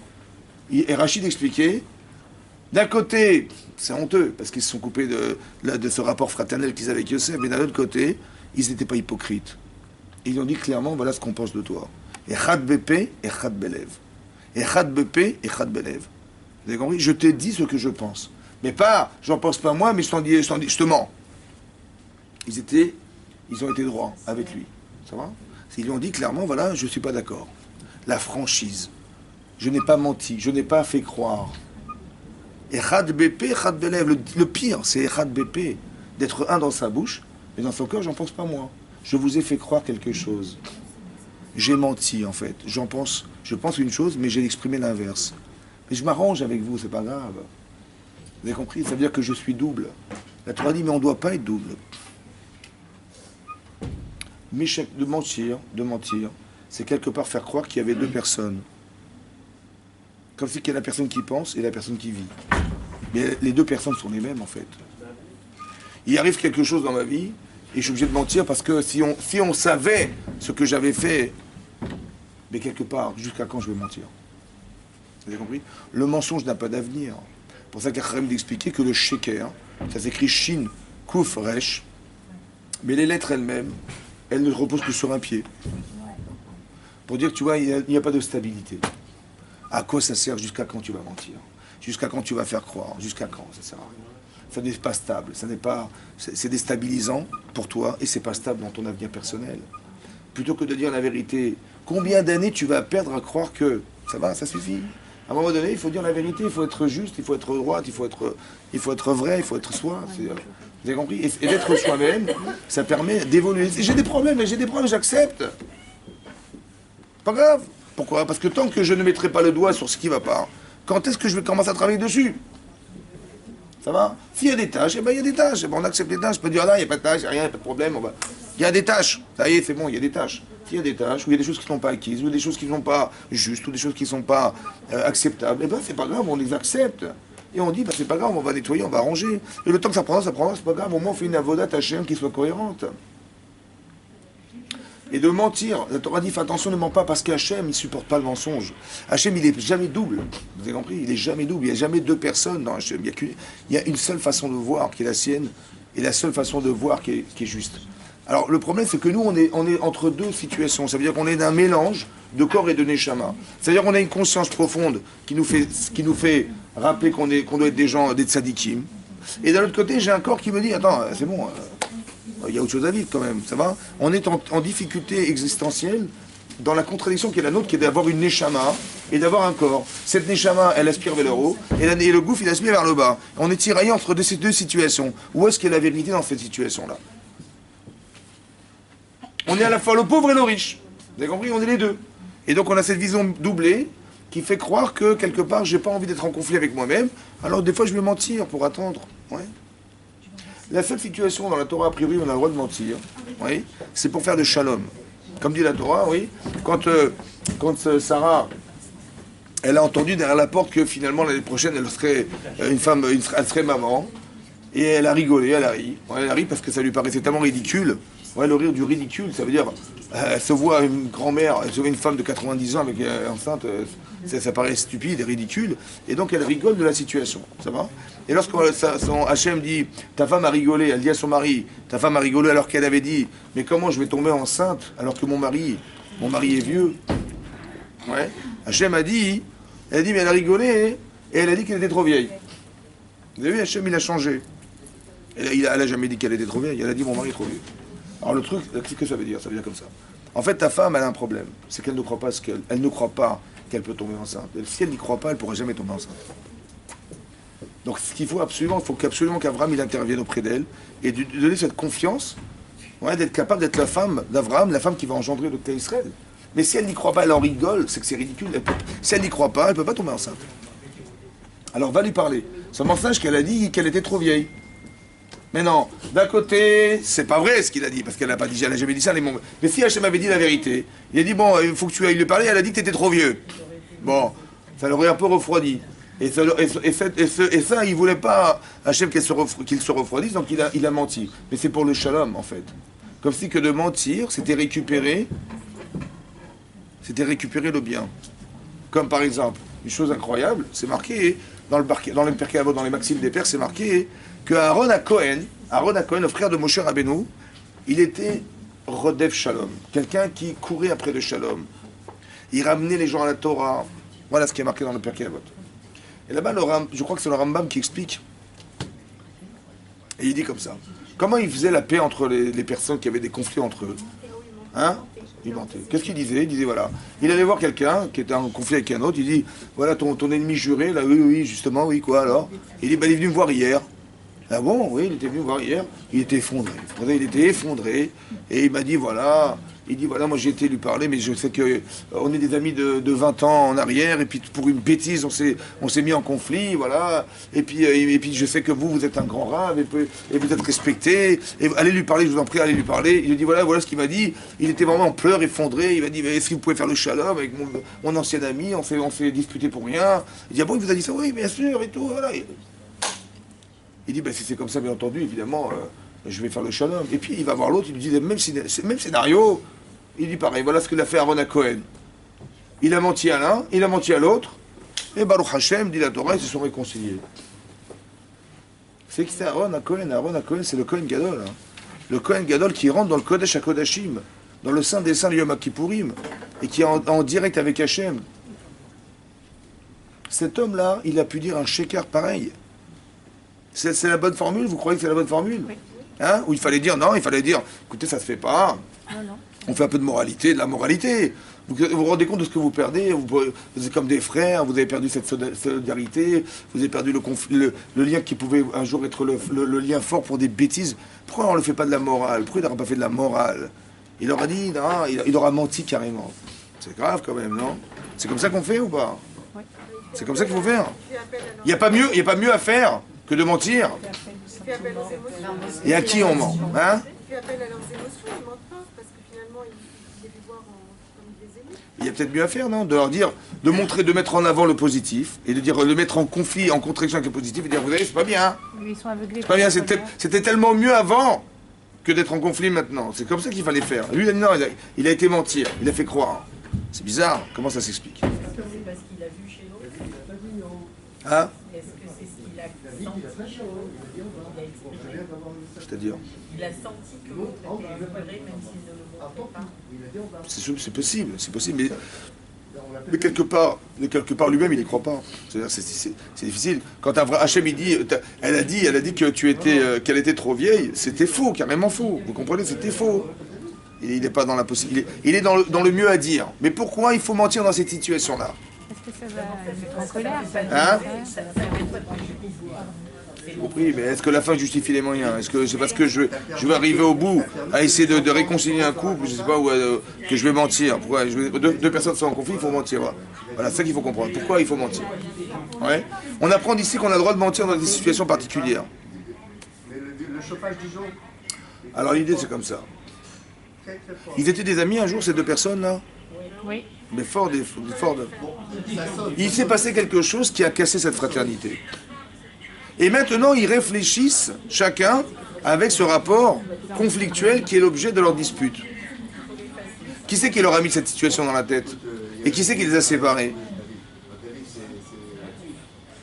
Et Rachid expliquait, d'un côté, c'est honteux, parce qu'ils se sont coupés de ce rapport fraternel qu'ils avaient avec Yosef, mais d'un autre côté, ils n'étaient pas hypocrites. Ils ont dit clairement, voilà ce qu'on pense de toi. Echad bepé, echad belev. Echad bepé, echad belev. Vous avez compris? Je te dis ce que je pense. Mais pas, j'en pense pas moi, mais je te mens. Ils ont été droits avec lui. Ça va? Ils lui ont dit clairement, voilà, je ne suis pas d'accord. La franchise. Je n'ai pas menti, je n'ai pas fait croire. Echad bépé, echad belev. Le pire, c'est echad bépé, d'être un dans sa bouche, mais dans son cœur, j'en pense pas moi. Je vous ai fait croire quelque chose. J'ai menti, en fait. Je pense une chose, mais j'ai exprimé l'inverse. Mais je m'arrange avec vous, c'est pas grave. Vous avez compris? Ça veut dire que je suis double. La Torah dit, mais on ne doit pas être double. De mentir, c'est quelque part faire croire qu'il y avait deux personnes. Comme si il y a la personne qui pense et la personne qui vit. Mais les deux personnes sont les mêmes, en fait. Il arrive quelque chose dans ma vie, et je suis obligé de mentir parce que si on savait ce que j'avais fait, mais quelque part, jusqu'à quand je vais mentir? Vous avez compris? Le mensonge n'a pas d'avenir. C'est pour ça qu'Acharem d'expliquer que le sheker, ça s'écrit Shin, Kuf, Resh, mais les lettres elles-mêmes, elles ne reposent que sur un pied. Pour dire que tu vois, il n'y a pas de stabilité. À quoi ça sert? Jusqu'à quand tu vas mentir? Jusqu'à quand tu vas faire croire? Jusqu'à quand? Ça sert à rien. Ça n'est pas stable. C'est déstabilisant pour toi et c'est pas stable dans ton avenir personnel. Plutôt que de dire la vérité, combien d'années tu vas perdre à croire que ça va, ça suffit? À un moment donné, il faut dire la vérité, il faut être juste, il faut être droit, il faut être vrai, il faut être soi. Vous avez compris? Et d'être soi-même, ça permet d'évoluer. J'ai des problèmes, j'accepte. Pas grave. Pourquoi? Parce que tant que je ne mettrai pas le doigt sur ce qui ne va pas, quand est-ce que je vais commencer à travailler dessus? Ça va? S'il y a des tâches, il y a des tâches. On accepte les tâches. Je peux dire là, il n'y a pas de tâches, il n'y a rien, il n'y a pas de problème. Il y a des tâches. Ça y est, c'est bon, il y a des tâches. S'il y a des tâches, où il y a des choses qui ne sont pas acquises, ou des choses qui ne sont pas justes, ou des choses qui ne sont pas acceptables, c'est pas grave, on les accepte. Et on dit, c'est pas grave, on va nettoyer, on va ranger. Et le temps que ça prendra, c'est pas grave. Au moins, on fait une avodat Hachem qui soit cohérente. Et de mentir, la Torah dit, fais attention, ne mens pas, parce qu'Hachem, il ne supporte pas le mensonge. Hachem, il n'est jamais double. Vous avez compris? Il n'est jamais double. Il n'y a jamais deux personnes dans Hachem. Il y a une seule façon de voir qui est la sienne, et la seule façon de voir qui est juste. Alors, le problème, c'est que nous, on est entre deux situations. Ça veut dire qu'on est d'un mélange de corps et de neshama. C'est-à-dire qu'on a une conscience profonde qui nous fait rappeler qu'on doit être des gens, des tzadikim. Et d'un autre côté, j'ai un corps qui me dit, attends, c'est bon, il y a autre chose à vivre quand même, ça va? On est en difficulté existentielle dans la contradiction qui est la nôtre, qui est d'avoir une neshama et d'avoir un corps. Cette neshama, elle aspire vers le haut, et le gouffre, il aspire vers le bas. On est tiraillé entre ces deux situations. Où est-ce qu'il y a la vérité dans cette situation-là? On est à la fois le pauvre et le riche. Vous avez compris? On est les deux. Et donc on a cette vision doublée qui fait croire que quelque part, j'ai pas envie d'être en conflit avec moi-même. Alors des fois, je vais mentir pour attendre. Ouais. La seule situation dans la Torah, a priori, où on a le droit de mentir, oui, c'est pour faire de shalom. Comme dit la Torah, oui, quand Sarah, elle a entendu derrière la porte que finalement l'année prochaine, elle serait une femme, elle serait maman, et elle a rigolé, elle a ri. Ouais, elle a ri parce que ça lui paraissait tellement ridicule. Ouais, le rire du ridicule, ça veut dire, elle se voit une grand-mère, elle se voit une femme de 90 ans avec enceinte, ça paraît stupide et ridicule, et donc elle rigole de la situation, ça va? Et lorsque son Hachem dit, ta femme a rigolé, elle dit à son mari, ta femme a rigolé alors qu'elle avait dit, mais comment je vais tomber enceinte alors que mon mari est vieux? Ouais. Hachem a dit, elle a dit, mais elle a rigolé, et elle a dit qu'elle était trop vieille. Vous avez vu, Hachem, il a changé. Elle a jamais dit qu'elle était trop vieille, elle a dit, mon mari est trop vieux. Alors le truc, qu'est-ce que ça veut dire? Ça veut dire comme ça. En fait, ta femme, elle a un problème. C'est qu'elle ne croit pas elle ne croit pas qu'elle peut tomber enceinte. Si elle n'y croit pas, elle ne pourra jamais tomber enceinte. Donc ce qu'il faut absolument, qu'Abraham il intervienne auprès d'elle et de donner cette confiance, ouais, d'être capable d'être la femme d'Abraham, la femme qui va engendrer le peuple Israël. Mais si elle n'y croit pas, elle en rigole, c'est que c'est ridicule. Si elle n'y croit pas, elle ne peut pas tomber enceinte. Alors va lui parler. Seulement sache qu'elle a dit qu'elle était trop vieille. Mais non, d'un côté, c'est pas vrai ce qu'il a dit, parce qu'elle n'a pas dit, elle n'a jamais dit ça. Mais si Hachem avait dit la vérité, il a dit, bon, il faut que tu ailles lui parler, elle a dit que tu étais trop vieux. Bon, ça l'aurait un peu refroidi. Et ça, il voulait pas, Hachem, qu'il se refroidisse, donc il a menti. Mais c'est pour le shalom, en fait. Comme si que de mentir, c'était récupérer le bien. Comme par exemple, une chose incroyable, c'est marqué dans le Pirkei Avot, dans les Maximes des Pères, c'est marqué que Aaron à Cohen, le frère de Moshe Rabbeinu, il était Rodef Shalom, quelqu'un qui courait après le Shalom. Il ramenait les gens à la Torah. Voilà ce qui est marqué dans le Pirkei Avot. Et là-bas, je crois que c'est le Rambam qui explique. Et il dit comme ça. Comment il faisait la paix entre les personnes qui avaient des conflits entre eux? Hein? Il mentait. Qu'est-ce qu'il disait? Il disait voilà. Il allait voir quelqu'un qui était en conflit avec un autre. Il dit voilà ton ennemi juré, là, oui, justement, oui, quoi alors? Il dit bah, il est venu me voir hier. Ah bon? Oui, il était venu me voir hier. Il était effondré. Il était effondré. Et il m'a dit voilà. Il dit voilà, moi j'ai été lui parler, mais je sais que on est des amis de 20 ans en arrière, et puis pour une bêtise, on s'est mis en conflit, voilà. Et puis je sais que vous êtes un grand rave, et vous êtes respecté. Et allez lui parler, je vous en prie, allez lui parler. Il lui dit voilà ce qu'il m'a dit. Il était vraiment en pleurs, effondré. Il m'a dit mais est-ce que vous pouvez faire le shalom avec mon ancien ami? On s'est disputé pour rien. Il dit ah bon, il vous a dit ça? Oui, bien sûr, et tout, voilà. Il dit ben si c'est comme ça, bien entendu, évidemment. Je vais faire le shalom. Et puis il va voir l'autre, il lui dit même scénario. Il dit pareil, voilà ce qu'il a fait Aaron à Cohen. Il a menti à l'un, il a menti à l'autre, et Baruch Hashem, dit la Torah, ils se sont réconciliés. C'est qui c'est Aaron à Cohen? Aaron à Cohen, c'est le Cohen Gadol. Hein. Le Cohen Gadol qui rentre dans le Kodesh HaKodashim, dans le sein des saints du Yom Kippourim, et qui est en direct avec Hashem. Cet homme-là, il a pu dire un sheker pareil. C'est la bonne formule? Vous croyez que c'est la bonne formule? Oui. Hein? Ou il fallait dire, non, il fallait dire, écoutez, ça se fait pas. Non. On fait un peu de moralité, de la moralité. Vous vous rendez compte de ce que vous perdez? Vous êtes comme des frères, vous avez perdu cette solidarité, vous avez perdu le lien qui pouvait un jour être le lien fort pour des bêtises. Pourquoi on ne le fait pas de la morale? Pourquoi il n'aura pas fait de la morale? Il aura dit, non, il aura menti carrément. C'est grave quand même, non? C'est comme ça qu'on fait ou pas? Oui. C'est comme ça qu'il faut faire. Il n'y a pas mieux à faire que de mentir. Et à qui on ment? Hein? Il fait appel à leurs émotions, ils mentent pas, parce que finalement, ils les voir comme des ennemis. Il y a peut-être mieux à faire, non? De leur dire, de mettre en avant le positif, et de mettre en conflit, en contradiction avec le positif, et de dire, vous savez, c'est pas bien. Ils sont aveuglés. C'est pas bien, c'était tellement mieux avant que d'être en conflit maintenant. C'est comme ça qu'il fallait faire. Lui, non, il a été mentir, il a fait croire. C'est bizarre, comment ça s'explique? Est-ce que c'est parce qu'il a vu chez l'autre? Hein? Est-ce que c'est ce qu'il a senti chez l'autre? C'est-à-dire? Il a senti que l'autre était vrai, même s'il ne le montrait pas. C'est possible, mais quelque part lui-même il n'y croit pas. C'est difficile. Quand Hachem il dit, elle a dit que qu'elle était trop vieille, c'était faux, carrément faux. Vous comprenez, c'était faux. Il n'est pas dans la possibilité. Il est dans le mieux à dire. Mais pourquoi il faut mentir dans cette situation-là? Est-ce que ça va mettre en colère? Hein? J'ai compris, mais est-ce que la fin justifie les moyens? Est-ce que c'est parce que je vais arriver au bout à essayer de réconcilier un couple, je sais pas, ou que je vais mentir? Pourquoi deux personnes sont en conflit, il faut mentir. Voilà, c'est ça qu'il faut comprendre. Pourquoi il faut mentir? Ouais. On apprend d'ici qu'on a le droit de mentir dans des situations particulières. Mais le chauffage du jour, Alors l'idée c'est comme ça. très très fort. Ils étaient des amis un jour, ces deux personnes-là? Oui. Mais fort. Ça sonne. Il s'est passé quelque chose qui a cassé cette fraternité. Et maintenant, ils réfléchissent, chacun, avec ce rapport conflictuel qui est l'objet de leur dispute. Qui c'est qui leur a mis cette situation dans la tête? Et qui c'est qui les a séparés?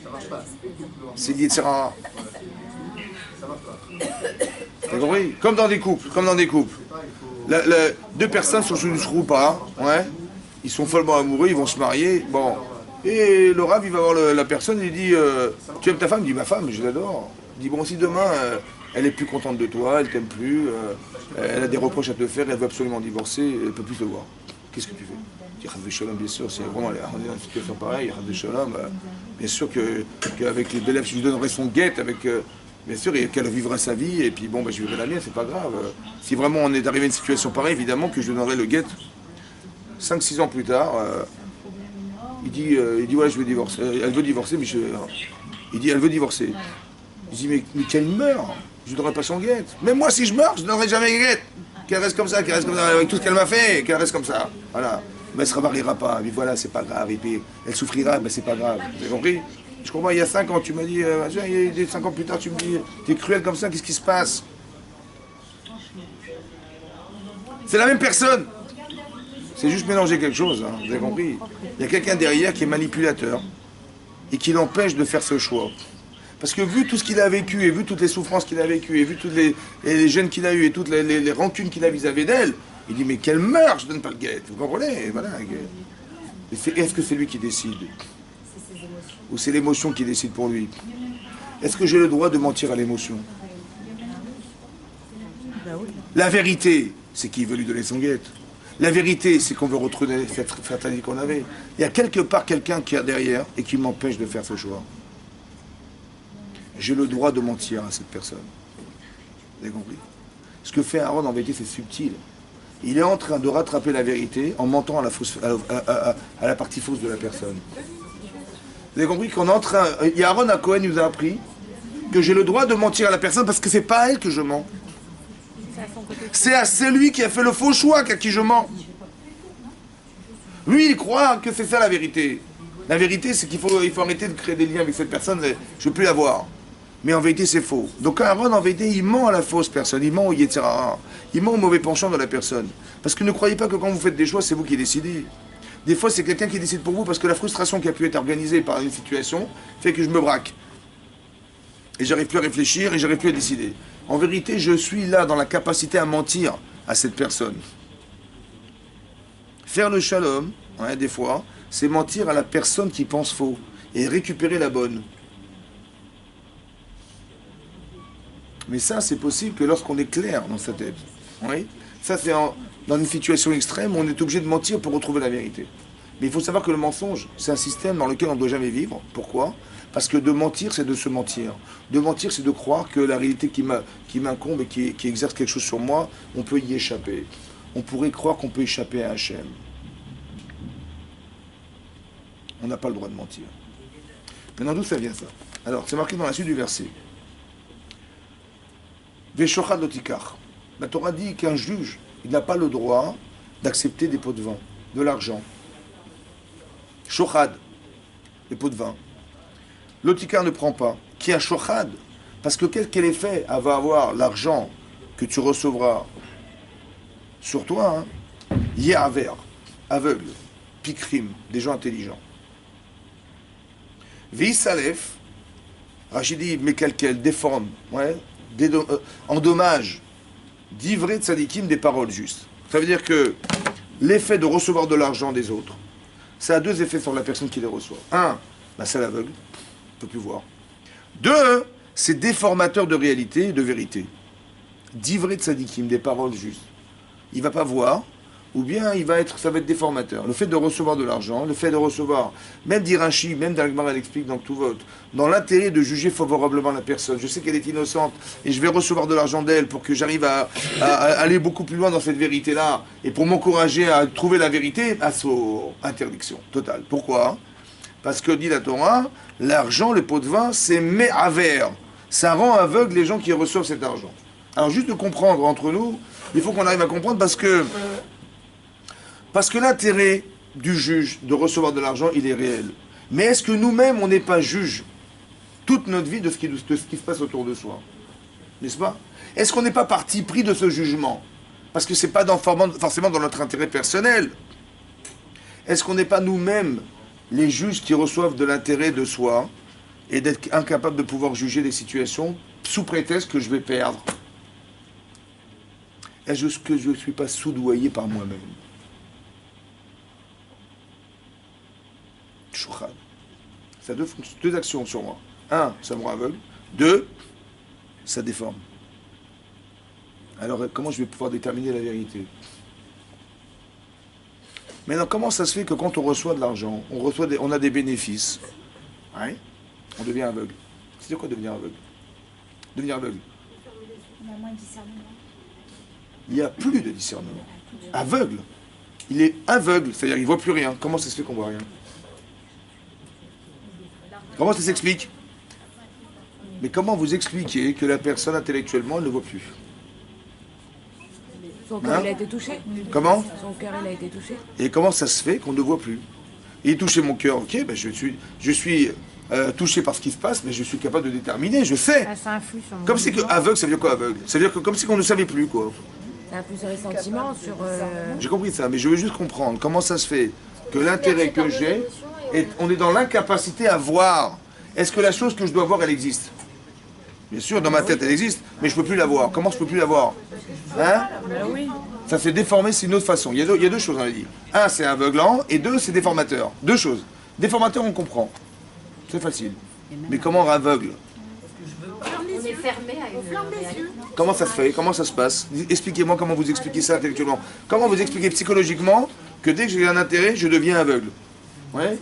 Ça marche pas. C'est Yitzhara. Ça marche pas. T'as compris? Comme dans des couples. Deux personnes sont sur une chroupa, ouais. Ils sont follement amoureux, ils vont se marier. Bon. Et le Rav, il va voir la personne, il dit tu aimes ta femme? Il dit ma femme, je l'adore. Il dit bon, si demain elle est plus contente de toi, elle t'aime plus, elle a des reproches à te faire, elle veut absolument divorcer, elle ne peut plus te voir. Qu'est-ce que tu fais? Il dit Chas Shalom, bien sûr, c'est vraiment on est dans une situation pareille, Chas Shalom, bien sûr qu'avec les élèves, je lui donnerai son guette, avec bien sûr, qu'elle vivra sa vie, et puis bon, je vivrai la mienne, c'est pas grave. Si vraiment on est arrivé à une situation pareille, évidemment que je lui donnerai le guette. 5-6 ans plus tard, il dit ouais, je veux divorcer. Elle veut divorcer, mais il dit elle veut divorcer. Je dis mais qu'elle meurt, je ne donnerai pas son guette. Même moi, si je meurs, je ne donnerai jamais guette. Qu'elle reste comme ça, avec tout ce qu'elle m'a fait, qu'elle reste comme ça. Voilà. Mais elle ne se remariera pas. Mais voilà, c'est pas grave. Et puis elle souffrira, mais c'est pas grave. Vous avez compris? Je comprends, il y a 5 ans, tu m'as dit, 5 ans plus tard, tu me dis, t'es cruel comme ça, qu'est-ce qui se passe? C'est la même personne. C'est juste mélanger quelque chose, hein, vous avez compris? Il y a quelqu'un derrière qui est manipulateur et qui l'empêche de faire ce choix. Parce que vu tout ce qu'il a vécu, et vu toutes les souffrances qu'il a vécues, et vu toutes les gênes qu'il a eues, et toutes les rancunes qu'il a vis-à-vis d'elle, il dit mais qu'elle meurt, je donne pas le guette. Vous comprenez? Voilà. Est-ce que c'est lui qui décide? Ou c'est l'émotion qui décide pour lui? Est-ce que j'ai le droit de mentir à l'émotion? La vérité, c'est qu'il veut lui donner son guette. La vérité, c'est qu'on veut retrouver cette fraternité qu'on avait. Il y a quelque part quelqu'un qui est derrière et qui m'empêche de faire ce choix. J'ai le droit de mentir à cette personne. Vous avez compris? Ce que fait Aaron, en vérité, c'est subtil. Il est en train de rattraper la vérité en mentant à la partie fausse de la personne. Vous avez compris qu'on est en train... Aaron à Cohen nous a appris que j'ai le droit de mentir à la personne parce que c'est pas à elle que je mens. C'est à celui qui a fait le faux choix à qui je mens. Lui, il croit que c'est ça la vérité. La vérité, c'est qu'il faut arrêter de créer des liens avec cette personne. Je ne veux plus la voir. Mais en vérité, c'est faux. Donc Aaron, en vérité, il ment à la fausse personne. Il ment au Yetzirah. Il ment au mauvais penchant de la personne. Parce que ne croyez pas que quand vous faites des choix, c'est vous qui décidez. Des fois, c'est quelqu'un qui décide pour vous parce que la frustration qui a pu être organisée par une situation fait que je me braque. Et j'arrive plus à réfléchir et j'arrive plus à décider. En vérité, je suis là dans la capacité à mentir à cette personne. Faire le shalom, ouais, des fois, c'est mentir à la personne qui pense faux et récupérer la bonne. Mais ça, c'est possible que lorsqu'on est clair dans sa tête. Oui. Ça, c'est dans une situation extrême où on est obligé de mentir pour retrouver la vérité. Mais il faut savoir que le mensonge, c'est un système dans lequel on ne doit jamais vivre. Pourquoi? Parce que de mentir, c'est de se mentir. De mentir, c'est de croire que la réalité qui m'incombe et qui exerce quelque chose sur moi, on peut y échapper. On pourrait croire qu'on peut échapper à Hachem. On n'a pas le droit de mentir. Maintenant, d'où ça vient ça? Alors, c'est marqué dans la suite du verset. Veshochad lotikar. La Torah dit qu'un juge, il n'a pas le droit d'accepter des pots de vin, de l'argent. Shochad, les pots de vin. Lotikar ne prend pas. Qui a shochad? Parce que quel effet va avoir l'argent que tu recevras sur toi, hein? Yehaver, aveugle, pikrim, des gens intelligents. Visalef, Rachid dit mekalkel, déforme, ouais, endommage, d'ivrer de tzadikim des paroles justes. Ça veut dire que l'effet de recevoir de l'argent des autres, ça a deux effets sur la personne qui les reçoit. Un, c'est l'aveugle, ne peut plus voir. Deux, c'est déformateur de réalité et de vérité. D'ivrer de tzadikim, des paroles justes. il ne va pas voir, ou bien ça va être déformateur. Le fait de recevoir de l'argent, le fait de recevoir, même d'Irachi, même d'Algmar, elle explique dans tout vote, dans l'intérêt de juger favorablement la personne. Je sais qu'elle est innocente et je vais recevoir de l'argent d'elle pour que j'arrive à aller beaucoup plus loin dans cette vérité-là et pour m'encourager à trouver la vérité, interdiction totale. Pourquoi? Parce que, dit la Torah, l'argent, le pot de vin, c'est mé'aver. Ça rend aveugle les gens qui reçoivent cet argent. Alors juste de comprendre entre nous, il faut qu'on arrive à comprendre parce que l'intérêt du juge de recevoir de l'argent, il est réel. Mais est-ce que nous-mêmes, on n'est pas juge toute notre vie de ce qui se passe autour de soi? N'est-ce pas? Est-ce qu'on n'est pas parti pris de ce jugement? Parce que ce n'est pas forcément dans notre intérêt personnel. Est-ce qu'on n'est pas nous-mêmes les juges qui reçoivent de l'intérêt de soi et d'être incapables de pouvoir juger des situations sous prétexte que je vais perdre? Est-ce que je ne suis pas soudoyé par moi-même? Chouchad. Ça a deux actions sur moi. Un, ça me rend aveugle. Deux, ça déforme. Alors, comment je vais pouvoir déterminer la vérité? Maintenant, comment ça se fait que quand on reçoit de l'argent, on a des bénéfices, hein, on devient aveugle? C'est quoi devenir aveugle? Devenir aveugle. On a moins de discernement. Il n'y a plus de discernement. Aveugle. Il est aveugle, c'est-à-dire qu'il ne voit plus rien. Comment ça se fait qu'on ne voit rien? Comment ça s'explique? Mais comment vous expliquez que la personne intellectuellement elle ne voit plus? Son cœur, il a été touché. Comment? Son cœur, il a été touché. Et comment ça se fait qu'on ne voit plus? Il touchait mon cœur, ok, ben je suis touché par ce qui se passe, mais je suis capable de déterminer, je sais. Ah, ça influe sur mon Comme si que aveugle, ça veut dire quoi aveugle? Ça veut dire que comme si on ne savait plus, quoi. Ça influe sur les sentiments, sur... J'ai compris ça, mais je veux juste comprendre comment ça se fait que l'intérêt que j'ai, on est dans l'incapacité à voir. Est-ce que la chose que je dois voir, elle existe? Bien sûr, dans ma tête, elle existe, mais je ne peux plus la voir. Comment je ne peux plus la voir? Hein? Ça fait déformer, c'est une autre façon. Il y a deux choses, on a dit. Un, c'est aveuglant, et deux, c'est déformateur. Deux choses. Déformateur, on comprend. C'est facile. Mais comment on aveugle? On est fermé à une réalité. Comment ça se fait? Comment ça se passe? Expliquez-moi comment vous expliquez ça intellectuellement. Comment vous expliquez psychologiquement que dès que j'ai un intérêt, je deviens aveugle? Ouais?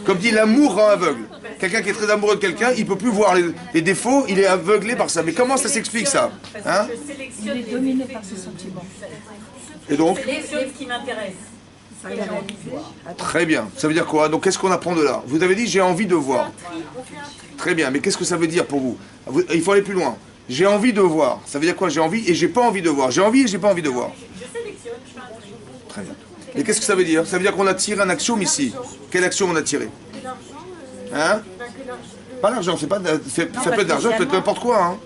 Comme dit, l'amour rend aveugle. Quelqu'un qui est très amoureux de quelqu'un, il ne peut plus voir les défauts, il est aveuglé par ça. Mais comment ça s'explique ça? Hein? Il est dominé par ses sentiments. Et donc? Les choses qui m'intéressent. Très bien. Ça veut dire quoi? Donc qu'est-ce qu'on apprend de là? Vous avez dit j'ai envie de voir. Très bien. Mais qu'est-ce que ça veut dire pour vous? Il faut aller plus loin. J'ai envie de voir. Ça veut dire quoi? J'ai envie et j'ai pas envie de voir. J'ai envie et j'ai pas envie de voir. Je sélectionne, je fais un tri. Très bien. Et qu'est-ce que ça veut dire? Ça veut dire qu'on a tiré un axiome ici. Quel axiome on a tiré? Hein? Pas l'argent, ça peut être l'argent, ça peut être n'importe quoi. Hein?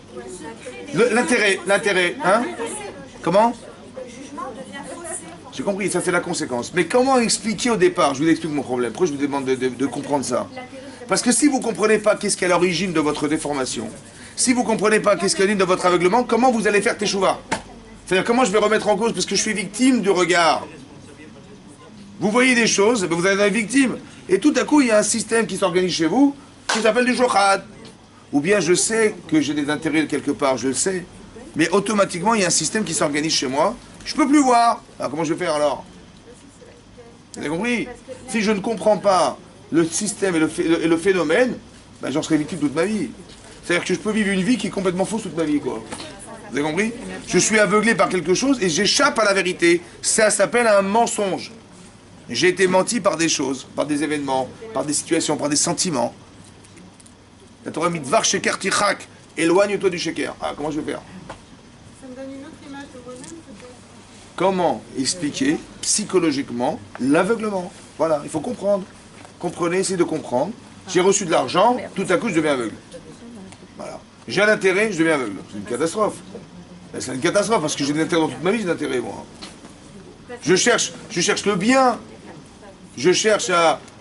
L'intérêt, hein? Comment? J'ai compris, ça c'est la conséquence. Mais comment expliquer au départ? Je vous explique mon problème. Pourquoi je vous demande de comprendre ça? Parce que si vous ne comprenez pas qu'est-ce qui est à l'origine de votre déformation, si vous ne comprenez pas qu'est-ce qui est à l'origine de votre aveuglement, comment vous allez faire teshuva? C'est-à-dire comment je vais remettre en cause parce que je suis victime du regard. Vous voyez des choses, vous êtes une victime. Et tout à coup, il y a un système qui s'organise chez vous qui s'appelle du jochad. Ou bien je sais que j'ai des intérêts quelque part, je le sais. Mais automatiquement, il y a un système qui s'organise chez moi. Je ne peux plus voir. Alors comment je vais faire alors? Vous avez compris? Si je ne comprends pas le système et le phénomène, ben j'en serai victime toute ma vie. C'est-à-dire que je peux vivre une vie qui est complètement fausse toute ma vie, quoi. Vous avez compris? Je suis aveuglé par quelque chose et j'échappe à la vérité. Ça s'appelle un mensonge. J'ai été menti par des choses, par des événements, par des situations, par des sentiments. La Torah dit Dvar sheker tichak, éloigne-toi du sheker. Ah, comment je vais faire? Ça me donne une autre image de moi-même peut-être. Comment expliquer psychologiquement l'aveuglement? Voilà, il faut comprendre. Comprenez, essayez de comprendre. J'ai reçu de l'argent, tout à coup je deviens aveugle. Voilà. J'ai un intérêt, je deviens aveugle. C'est une catastrophe. C'est une catastrophe parce que j'ai des intérêts dans toute ma vie, j'ai des intérêts, moi. Je cherche le bien. Je cherche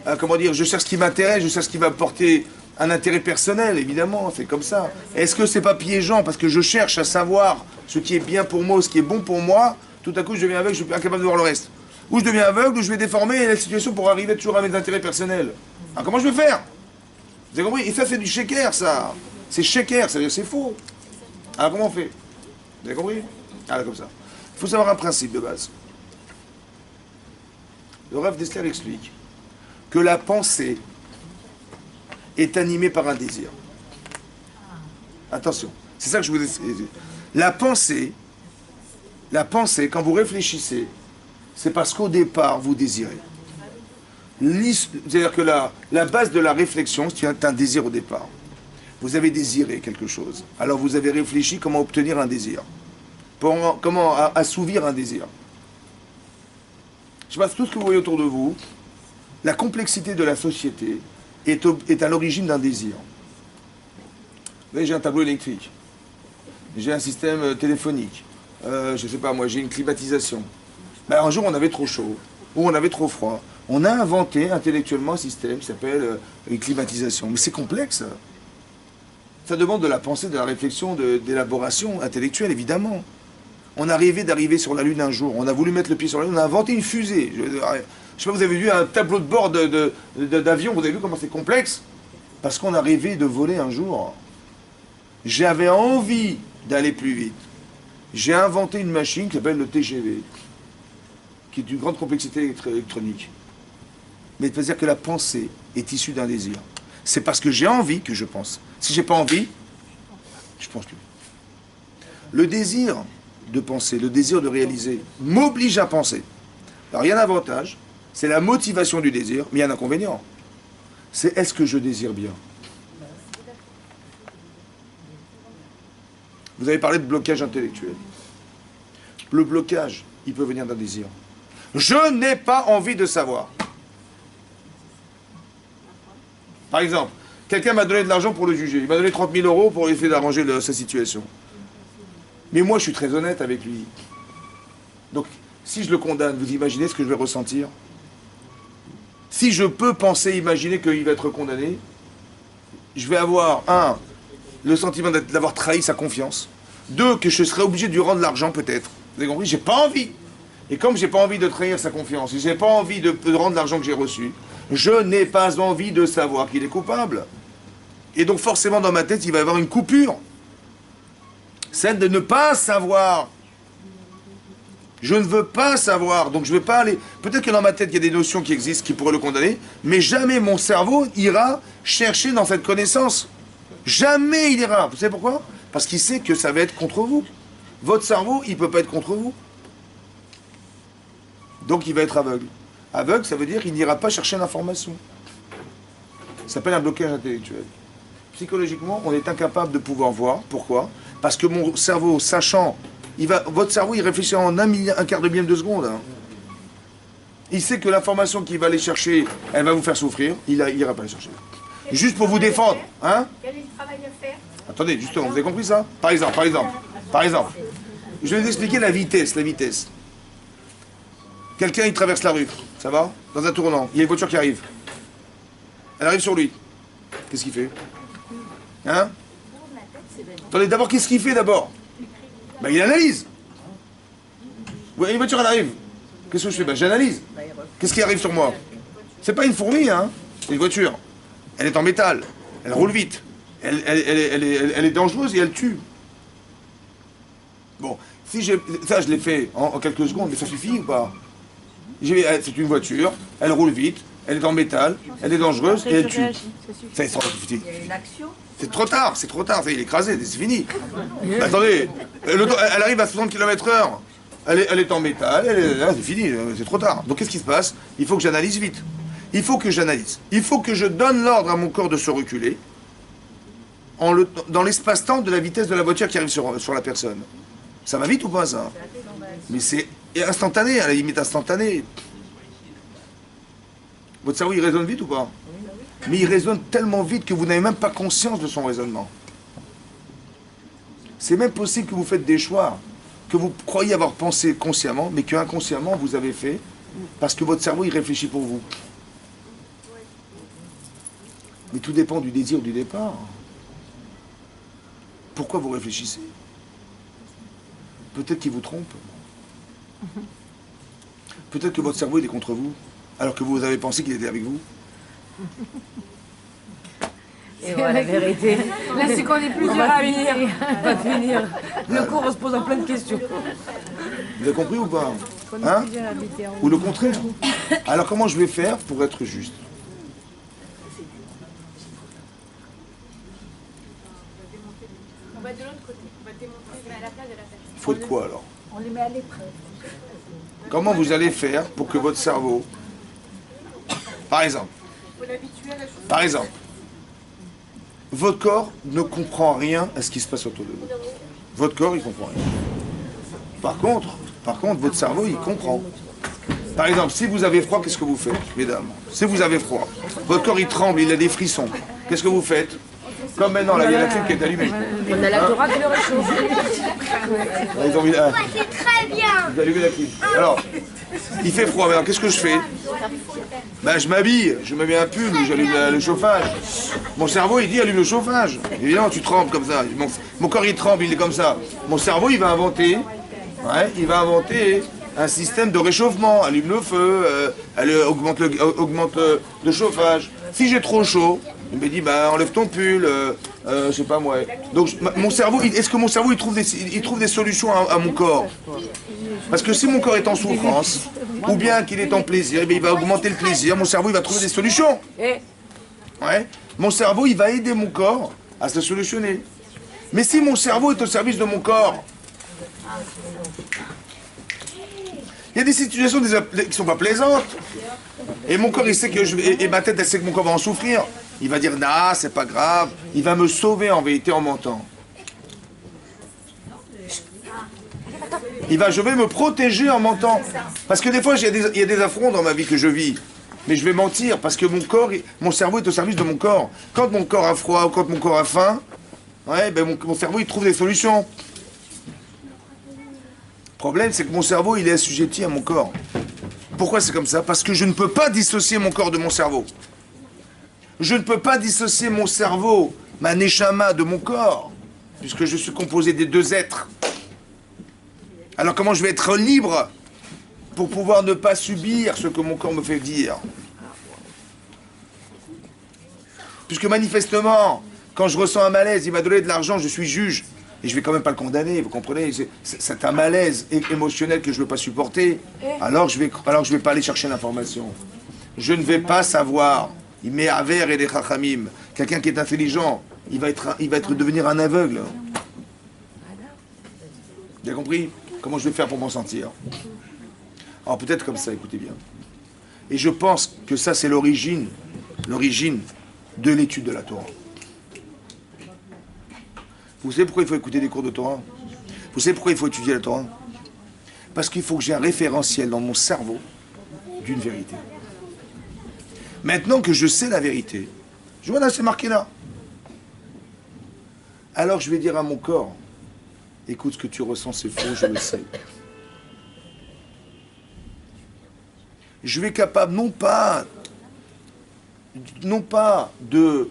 je cherche ce qui m'intéresse, je cherche ce qui va me porter un intérêt personnel, évidemment, c'est comme ça. Est-ce que c'est pas piégeant parce que je cherche à savoir ce qui est bien pour moi, ce qui est bon pour moi, tout à coup je deviens aveugle, je suis incapable de voir le reste. Ou je deviens aveugle, ou je vais déformer la situation pour arriver toujours à mes intérêts personnels. Alors comment je vais faire? Vous avez compris? Et ça c'est du sheker, ça. C'est sheker, ça veut dire c'est faux. Alors comment on fait? Vous avez compris? Ah, comme ça. Il faut savoir un principe de base. Le Rav Dessler explique que la pensée est animée par un désir. Attention, c'est ça que je vous ai... La pensée, quand vous réfléchissez, c'est parce qu'au départ, vous désirez. C'est-à-dire que la base de la réflexion, c'est un désir au départ. Vous avez désiré quelque chose. Alors vous avez réfléchi comment obtenir un désir. Comment assouvir un désir. Je passe tout ce que vous voyez autour de vous. La complexité de la société est à l'origine d'un désir. Vous voyez, j'ai un tableau électrique. J'ai un système téléphonique. Je ne sais pas, moi, j'ai une climatisation. Ben, un jour, on avait trop chaud. Ou on avait trop froid. On a inventé intellectuellement un système qui s'appelle une climatisation. Mais c'est complexe. Ça demande de la pensée, de la réflexion, d'élaboration intellectuelle, évidemment. On a rêvé d'arriver sur la Lune un jour. On a voulu mettre le pied sur la Lune. On a inventé une fusée. Je sais pas, vous avez vu un tableau de bord d'avion. Vous avez vu comment c'est complexe? Parce qu'on a rêvé de voler un jour. J'avais envie d'aller plus vite. J'ai inventé une machine qui s'appelle le TGV, qui est d'une grande complexité électronique. Mais ça veut dire que la pensée est issue d'un désir. C'est parce que j'ai envie que je pense. Si j'ai pas envie, je pense plus. Le désir de penser, le désir de réaliser, m'oblige à penser. Alors il y a un avantage, c'est la motivation du désir, mais il y a un inconvénient. C'est est-ce que je désire bien? Vous avez parlé de blocage intellectuel. Le blocage, il peut venir d'un désir. Je n'ai pas envie de savoir. Par exemple, quelqu'un m'a donné de l'argent pour le juger. Il m'a donné 30 000 € pour essayer d'arranger sa situation. Mais moi, je suis très honnête avec lui. Donc, si je le condamne, vous imaginez ce que je vais ressentir? Si je peux penser, imaginer qu'il va être condamné, je vais avoir, le sentiment d'avoir trahi sa confiance. 2, que je serai obligé de lui rendre l'argent peut-être. Vous avez compris? J'ai pas envie. Et comme j'ai pas envie de trahir sa confiance, et j'ai pas envie de rendre l'argent que j'ai reçu, je n'ai pas envie de savoir qu'il est coupable. Et donc forcément dans ma tête, il va y avoir une coupure. Celle de ne pas savoir. Je ne veux pas savoir, donc je ne vais pas aller... Peut-être que dans ma tête, il y a des notions qui existent qui pourraient le condamner, mais jamais mon cerveau ira chercher dans cette connaissance. Jamais il ira. Vous savez pourquoi? Parce qu'il sait que ça va être contre vous. Votre cerveau, il ne peut pas être contre vous. Donc il va être aveugle. Aveugle, ça veut dire qu'il n'ira pas chercher l'information. Ça s'appelle un blocage intellectuel. Psychologiquement, on est incapable de pouvoir voir. Pourquoi? Parce que mon cerveau, sachant... votre cerveau, il réfléchit en un quart de millième de seconde. Hein. Il sait que l'information qu'il va aller chercher, elle va vous faire souffrir. Il n'ira pas la chercher. Juste pour vous défendre. Hein? Quel est le travail à faire? Attendez, justement, vous avez compris ça? Par exemple, je vais vous expliquer la vitesse. Quelqu'un, il traverse la rue, ça va? Dans un tournant, il y a une voiture qui arrive. Elle arrive sur lui. Qu'est-ce qu'il fait? Hein? Attendez, d'abord, qu'est-ce qu'il fait d'abord? Ben, il analyse. Ouais, une voiture, elle arrive. Qu'est-ce que je fais? Ben, j'analyse. Qu'est-ce qui arrive sur moi? C'est pas une fourmi, hein? C'est une voiture. Elle est en métal. Elle roule vite. Elle est dangereuse et elle tue. Bon, si ça, je l'ai fait en quelques secondes, mais ça suffit ou pas? C'est une voiture, elle roule vite, elle est en métal, elle est dangereuse et elle tue. Ça, il y a une action. C'est trop tard, ça, il est écrasé, c'est fini. Attendez, elle arrive à 60 km/h, elle est en métal, c'est fini, c'est trop tard. Donc qu'est-ce qui se passe? Il faut que j'analyse vite. Il faut que je donne l'ordre à mon corps de se reculer dans l'espace-temps de la vitesse de la voiture qui arrive sur la personne. Ça va vite ou pas, ça? Mais c'est instantané, à la limite instantané. Votre cerveau, il raisonne vite ou pas? Mais il raisonne tellement vite que vous n'avez même pas conscience de son raisonnement. C'est même possible que vous faites des choix que vous croyez avoir pensé consciemment, mais que inconsciemment vous avez fait, parce que votre cerveau, il réfléchit pour vous. Mais tout dépend du désir du départ. Pourquoi vous réfléchissez? Peut-être qu'il vous trompe. Peut-être que votre cerveau il est contre vous, alors que vous avez pensé qu'il était avec vous. Et voilà la vérité. Là, c'est qu'on est plusieurs à venir. On va finir. Le cours, on se pose en plein de questions. Vous avez compris ou pas? Hein? Ou le contraire? Alors comment je vais faire pour être juste? On va de l'autre côté. On va démontrer à la place de la personne. Il faut de quoi alors? On les met à l'épreuve. Comment vous allez faire pour que votre cerveau, par exemple, votre corps ne comprend rien à ce qui se passe autour de vous. Votre corps, il comprend rien. Par contre, votre cerveau, il comprend. Par exemple, si vous avez froid, qu'est-ce que vous faites, mesdames? Si vous avez froid, votre corps, il tremble, il a des frissons. Qu'est-ce que vous faites? Comme maintenant, là, il y a la clim qui est allumée. On a la Torah qui le réchauffe. Ils ont mis, C'est très bien. vous allumez la clim. Alors, il fait froid, alors qu'est-ce que je fais? Ben, je m'habille un pull, j'allume le chauffage. Mon cerveau, il dit allume le chauffage. Évidemment, tu trembles comme ça. Mon corps, il tremble, il est comme ça. Mon cerveau, il va inventer un système de réchauffement. Allume le feu, augmente le chauffage. Si j'ai trop chaud, il me dit bah, enlève ton pull, je sais pas moi. Donc mon cerveau, est-ce que mon cerveau il trouve des solutions à mon corps? Parce que si mon corps est en souffrance, ou bien qu'il est en plaisir, eh bien, il va augmenter le plaisir, mon cerveau il va trouver des solutions. Ouais. Mon cerveau il va aider mon corps à se solutionner. Mais si mon cerveau est au service de mon corps, il y a des situations qui ne sont pas plaisantes. Et mon corps il sait que et ma tête elle sait que mon corps va en souffrir. Il va dire nah, c'est pas grave. Il va me sauver en vérité en mentant. Je vais me protéger en mentant. Parce que des fois, il y a des affronts dans ma vie que je vis. Mais je vais mentir parce que mon cerveau est au service de mon corps. Quand mon corps a froid ou quand mon corps a faim, ouais, ben mon cerveau, il trouve des solutions. Le problème, c'est que mon cerveau, il est assujetti à mon corps. Pourquoi c'est comme ça? Parce que je ne peux pas dissocier mon corps de mon cerveau. Je ne peux pas dissocier mon cerveau, ma neshama, de mon corps, puisque je suis composé des deux êtres. Alors comment je vais être libre pour pouvoir ne pas subir ce que mon corps me fait dire? Puisque manifestement, quand je ressens un malaise, il m'a donné de l'argent, je suis juge, et je vais quand même pas le condamner, vous comprenez? C'est un malaise émotionnel que je ne veux pas supporter, alors je vais pas aller chercher l'information. Je ne vais pas savoir. Il met aver et les chachamim. Quelqu'un qui est intelligent, il va devenir un aveugle. Vous avez compris? Comment je vais faire pour m'en sentir? Alors peut-être comme ça, écoutez bien. Et je pense que ça c'est l'origine de l'étude de la Torah. Vous savez pourquoi il faut écouter des cours de Torah? Vous savez pourquoi il faut étudier la Torah? Parce qu'il faut que j'ai un référentiel dans mon cerveau d'une vérité. Maintenant que je sais la vérité, je vois là, c'est marqué là. Alors je vais dire à mon corps, écoute, ce que tu ressens, c'est faux, je le sais. Je vais être capable, non pas de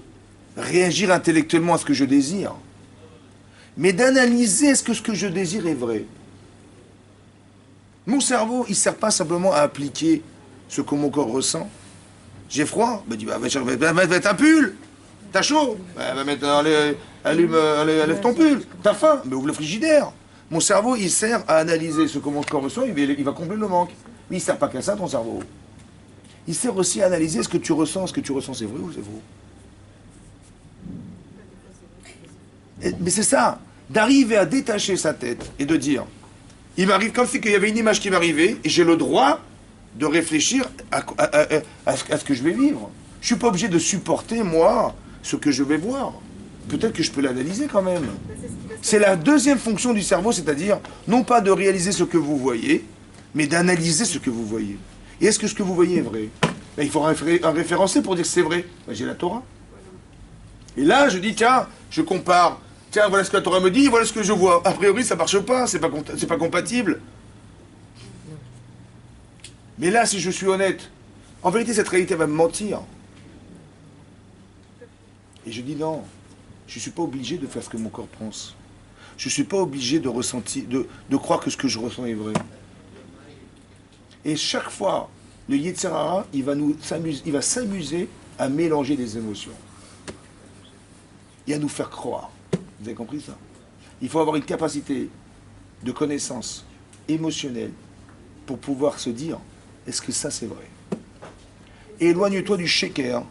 réagir intellectuellement à ce que je désire, mais d'analyser est-ce que ce que je désire est vrai. Mon cerveau, il ne sert pas simplement à appliquer ce que mon corps ressent. J'ai froid, bah, dis, va mettre un pull. T'as chaud, bah, va mettre, lève ton pull. T'as faim, mais ouvre le frigidaire. Mon cerveau, il sert à analyser ce que mon corps ressent, il va combler le manque. Mais il ne sert pas qu'à ça, ton cerveau. Il sert aussi à analyser ce que tu ressens c'est vrai ou c'est faux. Mais c'est ça, d'arriver à détacher sa tête et de dire, il m'arrive comme si il y avait une image qui m'arrivait et j'ai le droit de réfléchir à ce que je vais vivre. Je ne suis pas obligé de supporter, moi, ce que je vais voir. Peut-être que je peux l'analyser quand même. C'est la deuxième fonction du cerveau, c'est-à-dire, non pas de réaliser ce que vous voyez, mais d'analyser ce que vous voyez. Et est-ce que ce que vous voyez est vrai? Ben, il faut un référencé pour dire que c'est vrai. Ben, j'ai la Torah. Et là, je dis, tiens, je compare. Tiens, voilà ce que la Torah me dit, voilà ce que je vois. A priori, ça ne marche pas, c'est pas compatible. Mais là, si je suis honnête, en vérité, cette réalité va me mentir. Et je dis non, je ne suis pas obligé de faire ce que mon corps pense. Je ne suis pas obligé de ressentir, de croire que ce que je ressens est vrai. Et chaque fois, le Yetzer Hara, il va s'amuser à mélanger des émotions. Et à nous faire croire. Vous avez compris ça? Il faut avoir une capacité de connaissance émotionnelle pour pouvoir se dire, est-ce que ça c'est vrai? Éloigne-toi du shaker.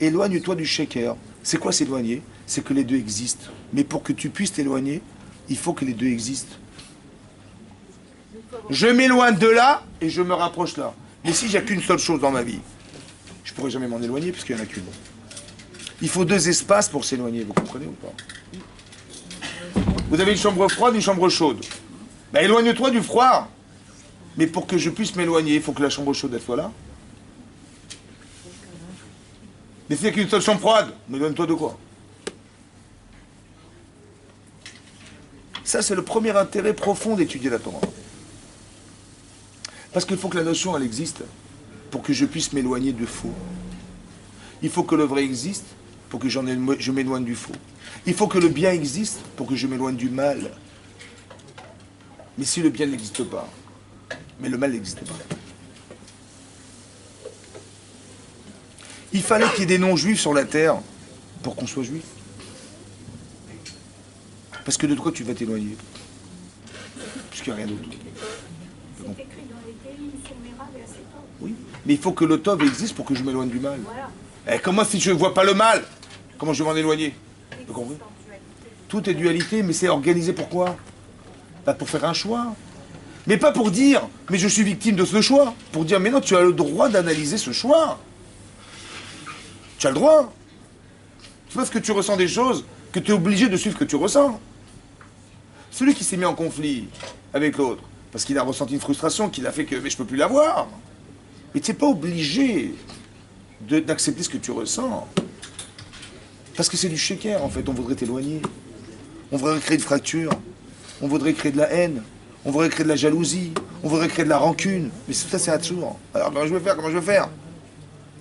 Éloigne-toi du shaker. C'est quoi s'éloigner? C'est que les deux existent. Mais pour que tu puisses t'éloigner, il faut que les deux existent. Je m'éloigne de là et je me rapproche là. Mais si j'ai qu'une seule chose dans ma vie, je ne pourrai jamais m'en éloigner puisqu'il n'y en a qu'une. Il faut deux espaces pour s'éloigner, vous comprenez ou pas? Vous avez une chambre froide, une chambre chaude. Ben, éloigne-toi du froid. Mais pour que je puisse m'éloigner, il faut que la chambre chaude elle soit là. Mais s'il n'y a qu'une seule chambre froide, m'éloigne-toi de quoi? Ça, c'est le premier intérêt profond d'étudier la Torah. Parce qu'il faut que la notion, elle existe pour que je puisse m'éloigner du faux. Il faut que le vrai existe pour que je m'éloigne du faux. Il faut que le bien existe pour que je m'éloigne du mal. Mais si le bien n'existe pas, mais le mal n'existe pas. Il fallait qu'il y ait des non-juifs sur la terre pour qu'on soit juif. Parce que de quoi tu vas t'éloigner? Puisqu'il n'y a rien d'autre. C'est écrit dans les Télim, Séméra, verset 11. Oui, mais il faut que le tov existe pour que je m'éloigne du mal. Et comment si je ne vois pas le mal? Comment je vais m'en éloigner? Vous comprenez? Tout est dualité, mais c'est organisé pourquoi? Bah pour faire un choix. Mais pas pour dire, mais je suis victime de ce choix. Pour dire, mais non, tu as le droit d'analyser ce choix. Tu as le droit. C'est parce que tu ressens des choses que tu es obligé de suivre ce que tu ressens. Celui qui s'est mis en conflit avec l'autre, parce qu'il a ressenti une frustration qui l'a fait que, mais je peux plus l'avoir. Mais tu n'es pas obligé d'accepter ce que tu ressens. Parce que c'est du shaker, en fait. On voudrait t'éloigner. On voudrait créer une fracture. On voudrait créer de la haine. On voudrait créer de la jalousie. On voudrait créer de la rancune. Mais tout ça, c'est Hatsour. Alors, comment je vais faire? Comment je vais faire?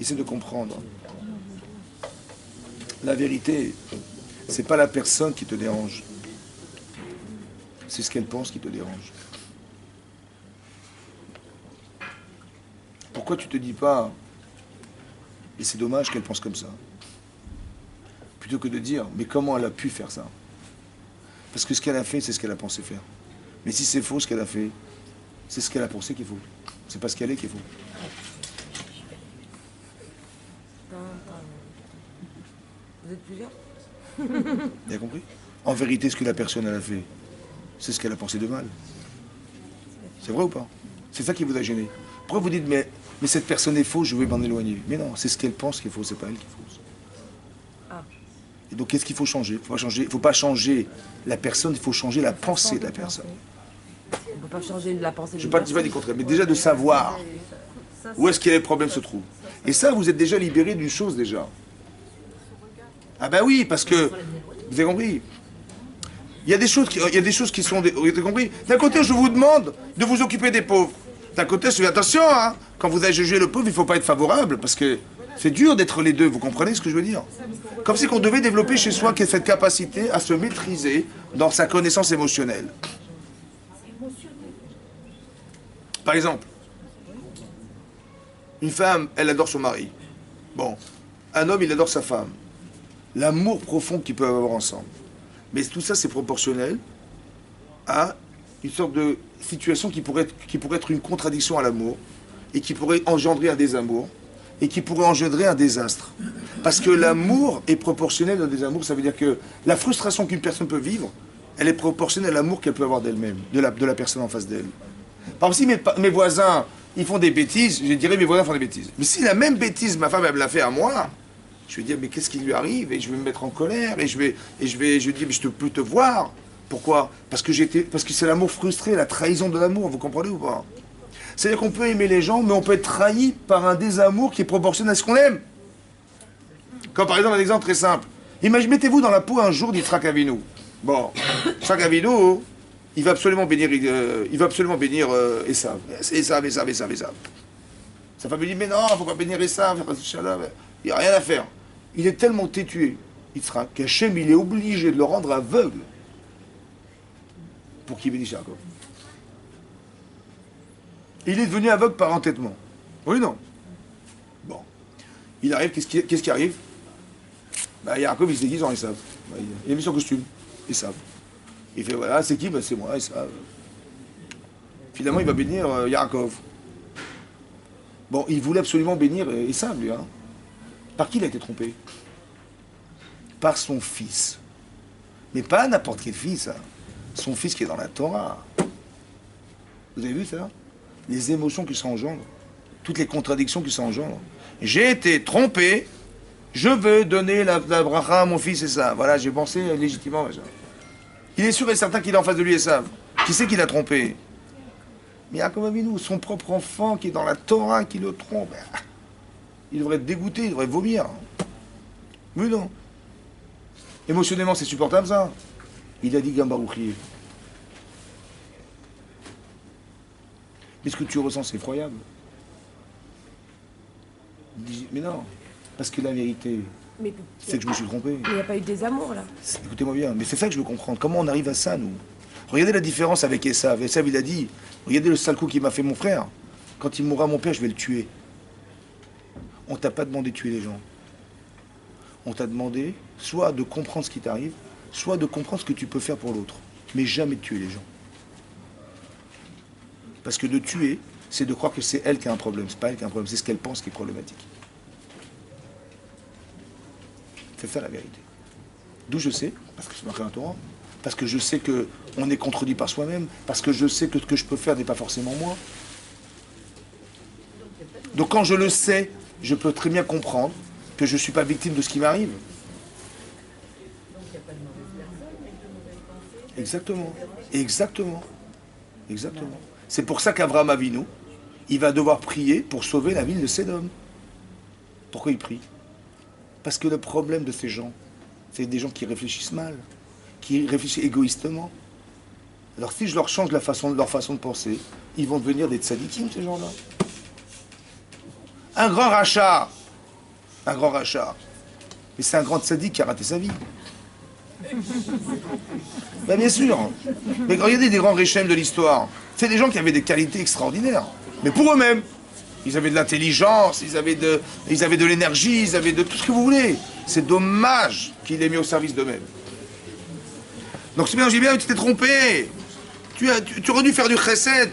Essaie de comprendre. La vérité, c'est pas la personne qui te dérange. C'est ce qu'elle pense qui te dérange. Pourquoi tu te dis pas, et c'est dommage qu'elle pense comme ça, plutôt que de dire, mais comment elle a pu faire ça? Parce que ce qu'elle a fait, c'est ce qu'elle a pensé faire. Mais si c'est faux, ce qu'elle a fait, c'est ce qu'elle a pensé qu'il faut. C'est pas ce qu'elle est qu'il faut. Vous êtes plusieurs? Vous avez compris? En vérité, ce que la personne elle a fait, c'est ce qu'elle a pensé de mal. C'est vrai ou pas? C'est ça qui vous a gêné. Pourquoi vous dites, mais cette personne est fausse, je vais m'en éloigner? Mais non, c'est ce qu'elle pense qu'il faut, c'est pas elle qui est fausse. Ah. Et donc, qu'est-ce qu'il faut changer? Il faut pas changer la personne, il faut changer la pensée de la personne. On ne peut pas changer la pensée de Je ne la dis pas du contraire, mais déjà de savoir où est-ce que les problèmes se trouvent. Et ça, vous êtes déjà libéré d'une chose déjà. Ah ben oui, parce que, vous avez compris, il y a des choses qui sont... Vous avez compris? D'un côté, je vous demande de vous occuper des pauvres. D'un côté, je dis attention, hein, quand vous allez juger le pauvre, il ne faut pas être favorable, parce que c'est dur d'être les deux, vous comprenez ce que je veux dire? Comme si on devait développer chez soi cette capacité à se maîtriser dans sa connaissance émotionnelle. Par exemple, une femme, elle adore son mari. Bon, un homme, il adore sa femme. L'amour profond qu'ils peuvent avoir ensemble. Mais tout ça, c'est proportionnel à une sorte de situation qui pourrait être une contradiction à l'amour et qui pourrait engendrer un désamour et qui pourrait engendrer un désastre. Parce que l'amour est proportionnel au désamour, ça veut dire que la frustration qu'une personne peut vivre, elle est proportionnelle à l'amour qu'elle peut avoir d'elle-même, de la personne en face d'elle. Par exemple, si mes voisins, ils font des bêtises, je dirais mes voisins font des bêtises. Mais si la même bêtise, ma femme, elle me l'a fait à moi, je vais dire, mais qu'est-ce qui lui arrive? Et je vais me mettre en colère, et je dis, mais je ne peux te voir. Pourquoi? Parce que c'est l'amour frustré, la trahison de l'amour, vous comprenez ou pas? C'est-à-dire qu'on peut aimer les gens, mais on peut être trahi par un désamour qui est proportionnel à ce qu'on aime. Comme par exemple, un exemple très simple. Mettez-vous dans la peau un jour d'Yitzhak Avinu. Bon, Yitzhak Avinu, il va absolument bénir Esav. C'est Esav. Sa femme lui dit, mais non, il ne faut pas bénir Esav, il n'y a rien à faire. Il est tellement têtu, Yitzhak, qu'Hachem, il est obligé de le rendre aveugle pour qu'il bénisse Jacob. Il est devenu aveugle par entêtement. Oui, non? Bon. Il arrive, qu'est-ce qui arrive? Jacob, il se déguise en Esav. Il a mis son costume, Esav. Il fait, voilà, c'est qui? C'est moi, Esav. Finalement, il va bénir Yaakov. Bon, il voulait absolument bénir Esav, lui. Hein. Par qui il a été trompé? Par son fils. Mais pas n'importe quel fils. Hein. Son fils qui est dans la Torah. Vous avez vu ça? Les émotions qui s'engendrent. Toutes les contradictions qui s'engendrent. J'ai été trompé. Je veux donner la bracha à mon fils Esav. Voilà, j'ai pensé légitimement. Il est sûr et certain qu'il est en face de lui Esav. Qui c'est qui l'a trompé? Mais Yaakov Avinu, son propre enfant qui est dans la Torah, qui le trompe. Il devrait être dégoûté, il devrait vomir. Mais non. Émotionnellement, c'est supportable ça. Il a dit Gambarouchi. Mais ce que tu ressens, c'est effroyable. Il dit, mais non. Parce que la vérité, c'est que je me suis trompé. Mais il n'y a pas eu de désamour, là. Écoutez-moi bien, mais c'est ça que je veux comprendre. Comment on arrive à ça, nous? Regardez la différence avec Esav. Esav, il a dit, regardez le sale coup qu'il m'a fait mon frère. Quand il mourra, mon père, je vais le tuer. On t'a pas demandé de tuer les gens. On t'a demandé soit de comprendre ce qui t'arrive, soit de comprendre ce que tu peux faire pour l'autre. Mais jamais de tuer les gens. Parce que de tuer, c'est de croire que c'est elle qui a un problème. C'est pas elle qui a un problème, c'est ce qu'elle pense qui est problématique. C'est ça la vérité. D'où je sais, parce que c'est marqué dans la Torah, parce que je sais qu'on est contredit par soi-même, parce que je sais que ce que je peux faire n'est pas forcément moi. Donc quand je le sais, je peux très bien comprendre que je ne suis pas victime de ce qui m'arrive. Exactement. Exactement. Exactement. C'est pour ça qu'Abraham Avinu, il va devoir prier pour sauver la ville de Sédom. Pourquoi il prie? Parce que le problème de ces gens, c'est des gens qui réfléchissent mal, qui réfléchissent égoïstement. Alors si je leur change leur façon de penser, ils vont devenir des tzadikim, ces gens-là. Un grand rachat. Un grand rachat. Mais c'est un grand tzadik qui a raté sa vie. Ben bien sûr. Mais regardez des grands réchem de l'histoire. C'est des gens qui avaient des qualités extraordinaires. Mais pour eux-mêmes. Ils avaient de l'intelligence, ils avaient de l'énergie, ils avaient de tout ce que vous voulez. C'est dommage qu'il ait mis au service d'eux-mêmes. Donc c'est bien, j'ai bien, tu t'es trompé. Tu aurais dû faire du chesed.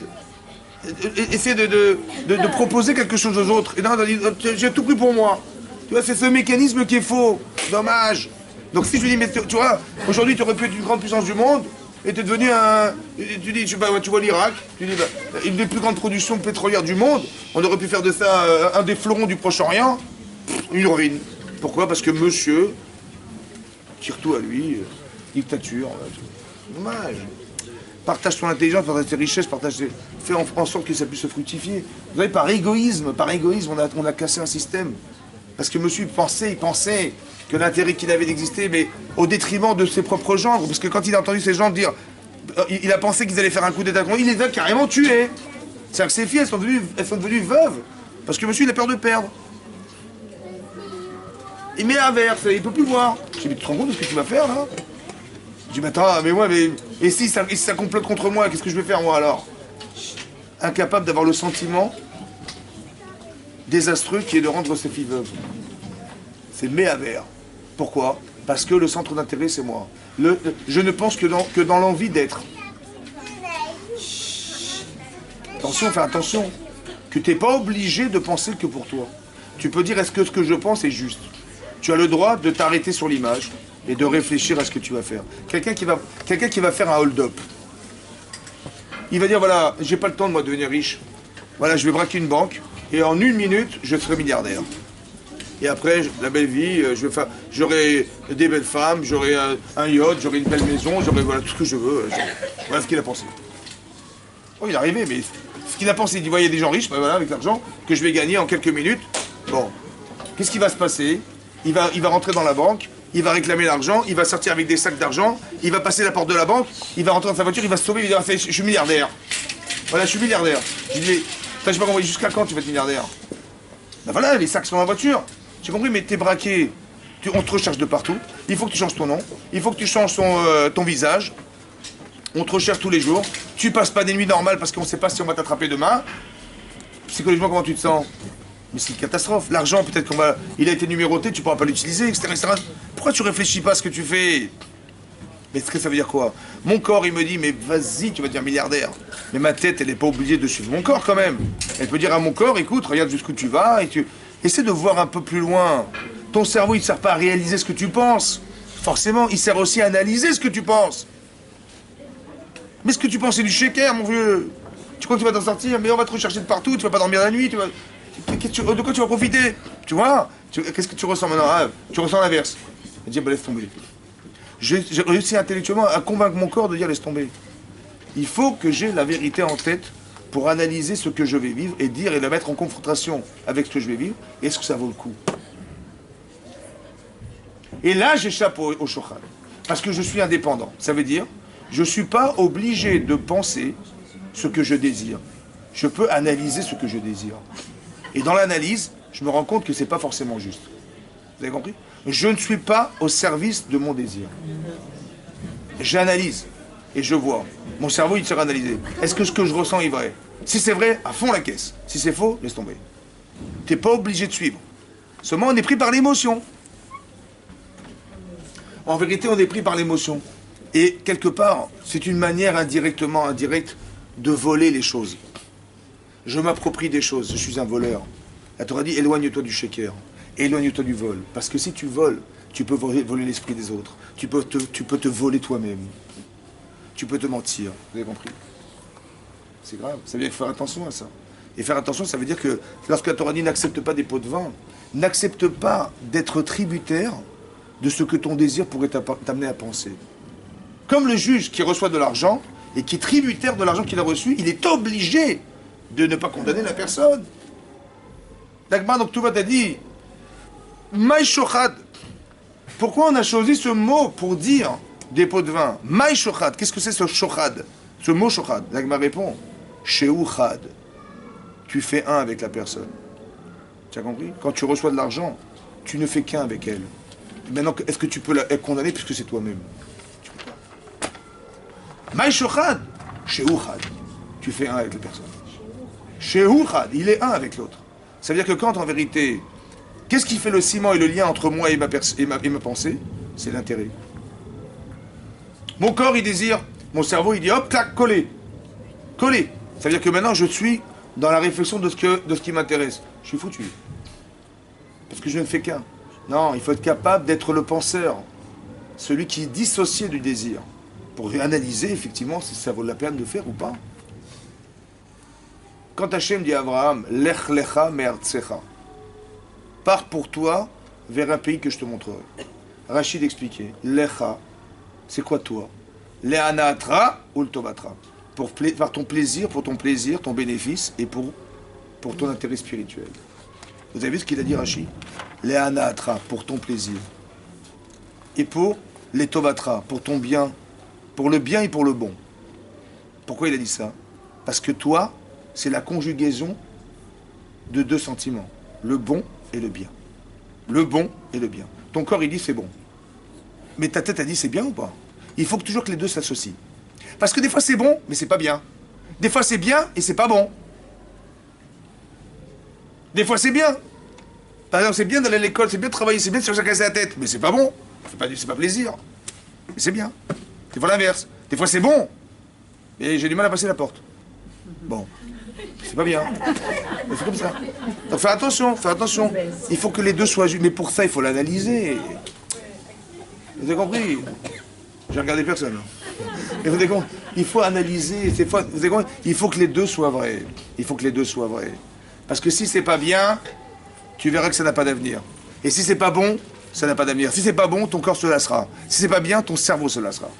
Essayer de proposer quelque chose aux autres. Et non, j'ai tout pris pour moi. Tu vois, c'est ce mécanisme qui est faux. Dommage. Donc si je lui dis, mais tu vois, aujourd'hui tu aurais pu être une grande puissance du monde, et tu es devenu un... Tu dis, tu vois l'Irak, tu dis, une des plus grandes productions pétrolières du monde, on aurait pu faire de ça un des fleurons du Proche-Orient, une ruine. Pourquoi? Parce que monsieur tire tout à lui, dictature. Dommage. Partage ton intelligence, partage tes richesses, fais en sorte que ça puisse se fructifier. Vous savez, par égoïsme, on a cassé un système. Parce que monsieur il pensait que l'intérêt qu'il avait d'exister, mais au détriment de ses propres gendres. Parce que quand il a entendu ces gens dire, il a pensé qu'ils allaient faire un coup d'état, il les a carrément tués. C'est-à-dire que ses filles, elles sont devenues veuves. Parce que monsieur, il a peur de perdre. Il met un verre, il ne peut plus voir. Je dis, mais tu te rends compte de ce que tu vas faire, là? Je dis, mais attends, et si ça complote contre moi, qu'est-ce que je vais faire, moi, alors? Incapable d'avoir le sentiment désastreux qui est de rendre ses filles veuves. C'est méavert. Pourquoi? Parce que le centre d'intérêt, c'est moi. Je ne pense que dans l'envie d'être. Attention, fais attention. Que tu n'es pas obligé de penser que pour toi. Tu peux dire, est-ce que ce que je pense est juste? Tu as le droit de t'arrêter sur l'image et de réfléchir à ce que tu vas faire. Quelqu'un qui va faire un hold-up. Il va dire, voilà, j'ai pas le temps de moi devenir riche. Voilà, je vais braquer une banque et en 1 minute, je serai milliardaire. Et après, la belle vie, j'aurai des belles femmes, j'aurai un yacht, j'aurai une belle maison, j'aurai voilà, tout ce que je veux. Voilà ce qu'il a pensé. Oh, il est arrivé, mais ce qu'il a pensé, il dit, il y a des gens riches, ben voilà, avec l'argent, que je vais gagner en quelques minutes. Bon, qu'est-ce qui va se passer? Il va rentrer dans la banque, il va réclamer l'argent, il va sortir avec des sacs d'argent, il va passer la porte de la banque, il va rentrer dans sa voiture, il va se sauver, il va dire, je suis milliardaire. Voilà, je suis milliardaire. Je lui dis, je sais pas compris, jusqu'à quand tu vas être milliardaire? Ben voilà, les sacs sont dans la voiture. J'ai compris, mais t'es braqué, on te recherche de partout, il faut que tu changes ton nom, il faut que tu changes ton visage, on te recherche tous les jours, tu passes pas des nuits normales parce qu'on ne sait pas si on va t'attraper demain. Psychologiquement, comment tu te sens? Mais c'est une catastrophe. L'argent, peut-être il a été numéroté, tu pourras pas l'utiliser, etc., etc. Pourquoi tu réfléchis pas à ce que tu fais? Mais est-ce que ça veut dire quoi? Mon corps, il me dit, mais vas-y, tu vas devenir milliardaire. Mais ma tête, elle n'est pas obligée de suivre mon corps quand même. Elle peut dire à mon corps, écoute, regarde jusqu'où tu vas, et tu... Essaie de voir un peu plus loin. Ton cerveau, il ne sert pas à réaliser ce que tu penses. Forcément, il sert aussi à analyser ce que tu penses. Mais ce que tu penses, c'est du shaker, mon vieux. Tu crois que tu vas t'en sortir? Mais on va te rechercher de partout, tu vas pas dormir la nuit, tu vas... De quoi tu vas profiter? Tu vois? Qu'est-ce que tu ressens maintenant? Ah, tu ressens l'inverse. Il dit, bah, laisse tomber. J'ai réussi intellectuellement à convaincre mon corps de dire laisse tomber. Il faut que j'ai la vérité en tête pour analyser ce que je vais vivre et dire et la mettre en confrontation avec ce que je vais vivre. Est-ce que ça vaut le coup? Et là, j'échappe au shochad. Parce que je suis indépendant. Ça veut dire, je ne suis pas obligé de penser ce que je désire. Je peux analyser ce que je désire. Et dans l'analyse, je me rends compte que ce n'est pas forcément juste. Vous avez compris? Je ne suis pas au service de mon désir. J'analyse et je vois. Mon cerveau, il sera analysé. Est-ce que ce que je ressens est vrai? Si c'est vrai, à fond la caisse. Si c'est faux, laisse tomber. Tu n'es pas obligé de suivre. Seulement, on est pris par l'émotion. En vérité, on est pris par l'émotion. Et quelque part, c'est une manière indirecte, de voler les choses. Je m'approprie des choses, je suis un voleur. La Torah dit, éloigne-toi du shaker, éloigne-toi du vol. Parce que si tu voles, tu peux voler l'esprit des autres. Tu peux te voler toi-même. Tu peux te mentir. Vous avez compris? C'est grave. Ça veut dire qu'il faut faire attention à ça. Et faire attention, ça veut dire que lorsque la Torah dit n'accepte pas des pots de vin, n'accepte pas d'être tributaire de ce que ton désir pourrait t'amener à penser. Comme le juge qui reçoit de l'argent et qui est tributaire de l'argent qu'il a reçu, il est obligé de ne pas condamner la personne. L'Agma, donc tout va t'a dit, Maï shochad. Pourquoi on a choisi ce mot pour dire des pots de vin? Maï shochad. Qu'est-ce que c'est ce shochad? Ce mot shochad. L'Agma répond, Shehu chad. Tu fais un avec la personne. Tu as compris? Quand tu reçois de l'argent, tu ne fais qu'un avec elle. Maintenant, est-ce que tu peux la condamner puisque c'est toi-même? Maï shochad. Shehu chad. Tu fais un avec la personne. Shehu chad. Il est un avec l'autre. Ça veut dire que quand, en vérité, qu'est-ce qui fait le ciment et le lien entre moi et ma pensée? C'est l'intérêt. Mon corps, il désire, mon cerveau, il dit hop, clac, coller. Coller. Ça veut dire que maintenant, je suis dans la réflexion de ce qui m'intéresse. Je suis foutu. Parce que je ne fais qu'un. Non, il faut être capable d'être le penseur. Celui qui est dissocié du désir. Pour analyser, effectivement, si ça vaut la peine de faire ou pas. Quand Hachem dit à Abraham, Lech lecha me'artsecha, pars pour toi vers un pays que je te montrerai. Rachid expliquait, Lecha, c'est quoi toi? Le'anatra ou le tovatra. Par ton plaisir, ton bénéfice et pour ton intérêt spirituel. Vous avez vu ce qu'il a dit Rachid? Le'anatra, pour ton plaisir. Et pour les tovatra, pour ton bien, pour le bien et pour le bon. Pourquoi il a dit ça? Parce que toi, c'est la conjugaison de deux sentiments, le bon et le bien. Le bon et le bien. Ton corps, il dit c'est bon. Mais ta tête a dit c'est bien ou pas? Il faut toujours que les deux s'associent. Parce que des fois c'est bon, mais c'est pas bien. Des fois c'est bien et c'est pas bon. Des fois c'est bien. Par exemple, c'est bien d'aller à l'école, c'est bien de travailler, c'est bien de se casser la tête, mais c'est pas bon. C'est pas plaisir. Mais c'est bien. Des fois l'inverse. Des fois c'est bon, et j'ai du mal à passer la porte. Bon. C'est pas bien. Mais c'est comme ça. Donc fais attention, fais attention. Il faut que les deux soient justes. Mais pour ça, il faut l'analyser. Vous avez compris? J'ai regardé personne. Mais vous avez compris? Il faut analyser. Vous avez compris? Il faut que les deux soient vrais. Il faut que les deux soient vrais. Parce que si c'est pas bien, tu verras que ça n'a pas d'avenir. Et si c'est pas bon, ça n'a pas d'avenir. Si c'est pas bon, ton corps se lassera. Si c'est pas bien, ton cerveau se lassera.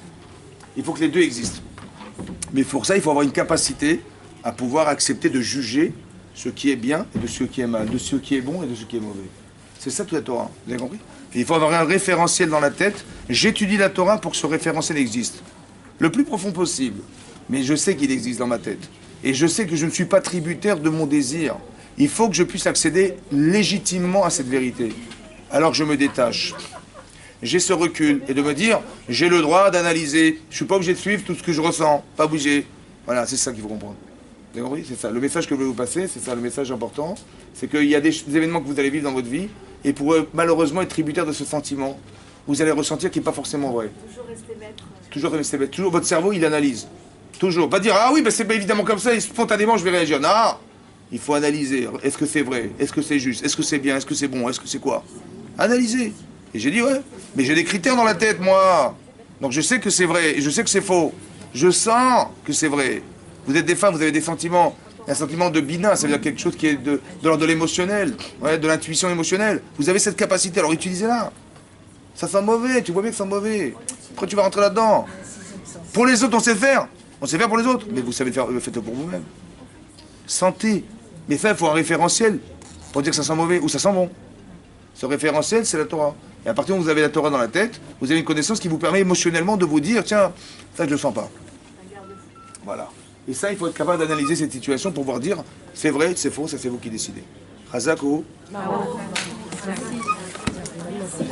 Il faut que les deux existent. Mais pour ça, il faut avoir une capacité à pouvoir accepter de juger ce qui est bien et de ce qui est mal, de ce qui est bon et de ce qui est mauvais. C'est ça toute la Torah, vous avez compris? Et il faut avoir un référentiel dans la tête. J'étudie la Torah pour que ce référentiel existe. Le plus profond possible. Mais je sais qu'il existe dans ma tête. Et je sais que je ne suis pas tributaire de mon désir. Il faut que je puisse accéder légitimement à cette vérité. Alors que je me détache. J'ai ce recul et de me dire, j'ai le droit d'analyser. Je ne suis pas obligé de suivre tout ce que je ressens. Pas bouger. Voilà, c'est ça qu'il faut comprendre. Vous avez compris? C'est ça. Le message que je veux vous passer, c'est ça le message important. C'est qu'il y a des événements que vous allez vivre dans votre vie et pour malheureusement être tributaire de ce sentiment. vous allez ressentir qui n'est pas forcément vrai. Toujours rester maître. Toujours rester bête. Toujours votre cerveau, il analyse. Toujours. Pas dire, ah oui, ben c'est pas évidemment comme ça, et spontanément, je vais réagir. Non, il faut analyser. Est-ce que c'est vrai? Est-ce que c'est juste? Est-ce que c'est bien? Est-ce que c'est bon? Est-ce que c'est quoi? Analyser. Et j'ai dit, ouais, mais j'ai des critères dans la tête, moi. Donc je sais que c'est vrai, et je sais que c'est faux. Je sens que c'est vrai. Vous êtes des femmes, vous avez des sentiments. Un sentiment de bina, ça veut dire quelque chose qui est de l'ordre de l'émotionnel, ouais, de l'intuition émotionnelle. Vous avez cette capacité, alors utilisez-la. Ça sent mauvais, tu vois bien que ça sent mauvais. Après tu vas rentrer là-dedans. Pour les autres, on sait faire. On sait faire pour les autres, mais vous savez faire, faites-le pour vous-même. Sentez. Mais ça, il faut un référentiel pour dire que ça sent mauvais ou ça sent bon. Ce référentiel, c'est la Torah. Et à partir où vous avez la Torah dans la tête, vous avez une connaissance qui vous permet émotionnellement de vous dire, tiens, ça je le sens pas. Voilà. Et ça, il faut être capable d'analyser cette situation pour pouvoir dire, c'est vrai, c'est faux, ça c'est vous qui décidez. Chazak ou Merci.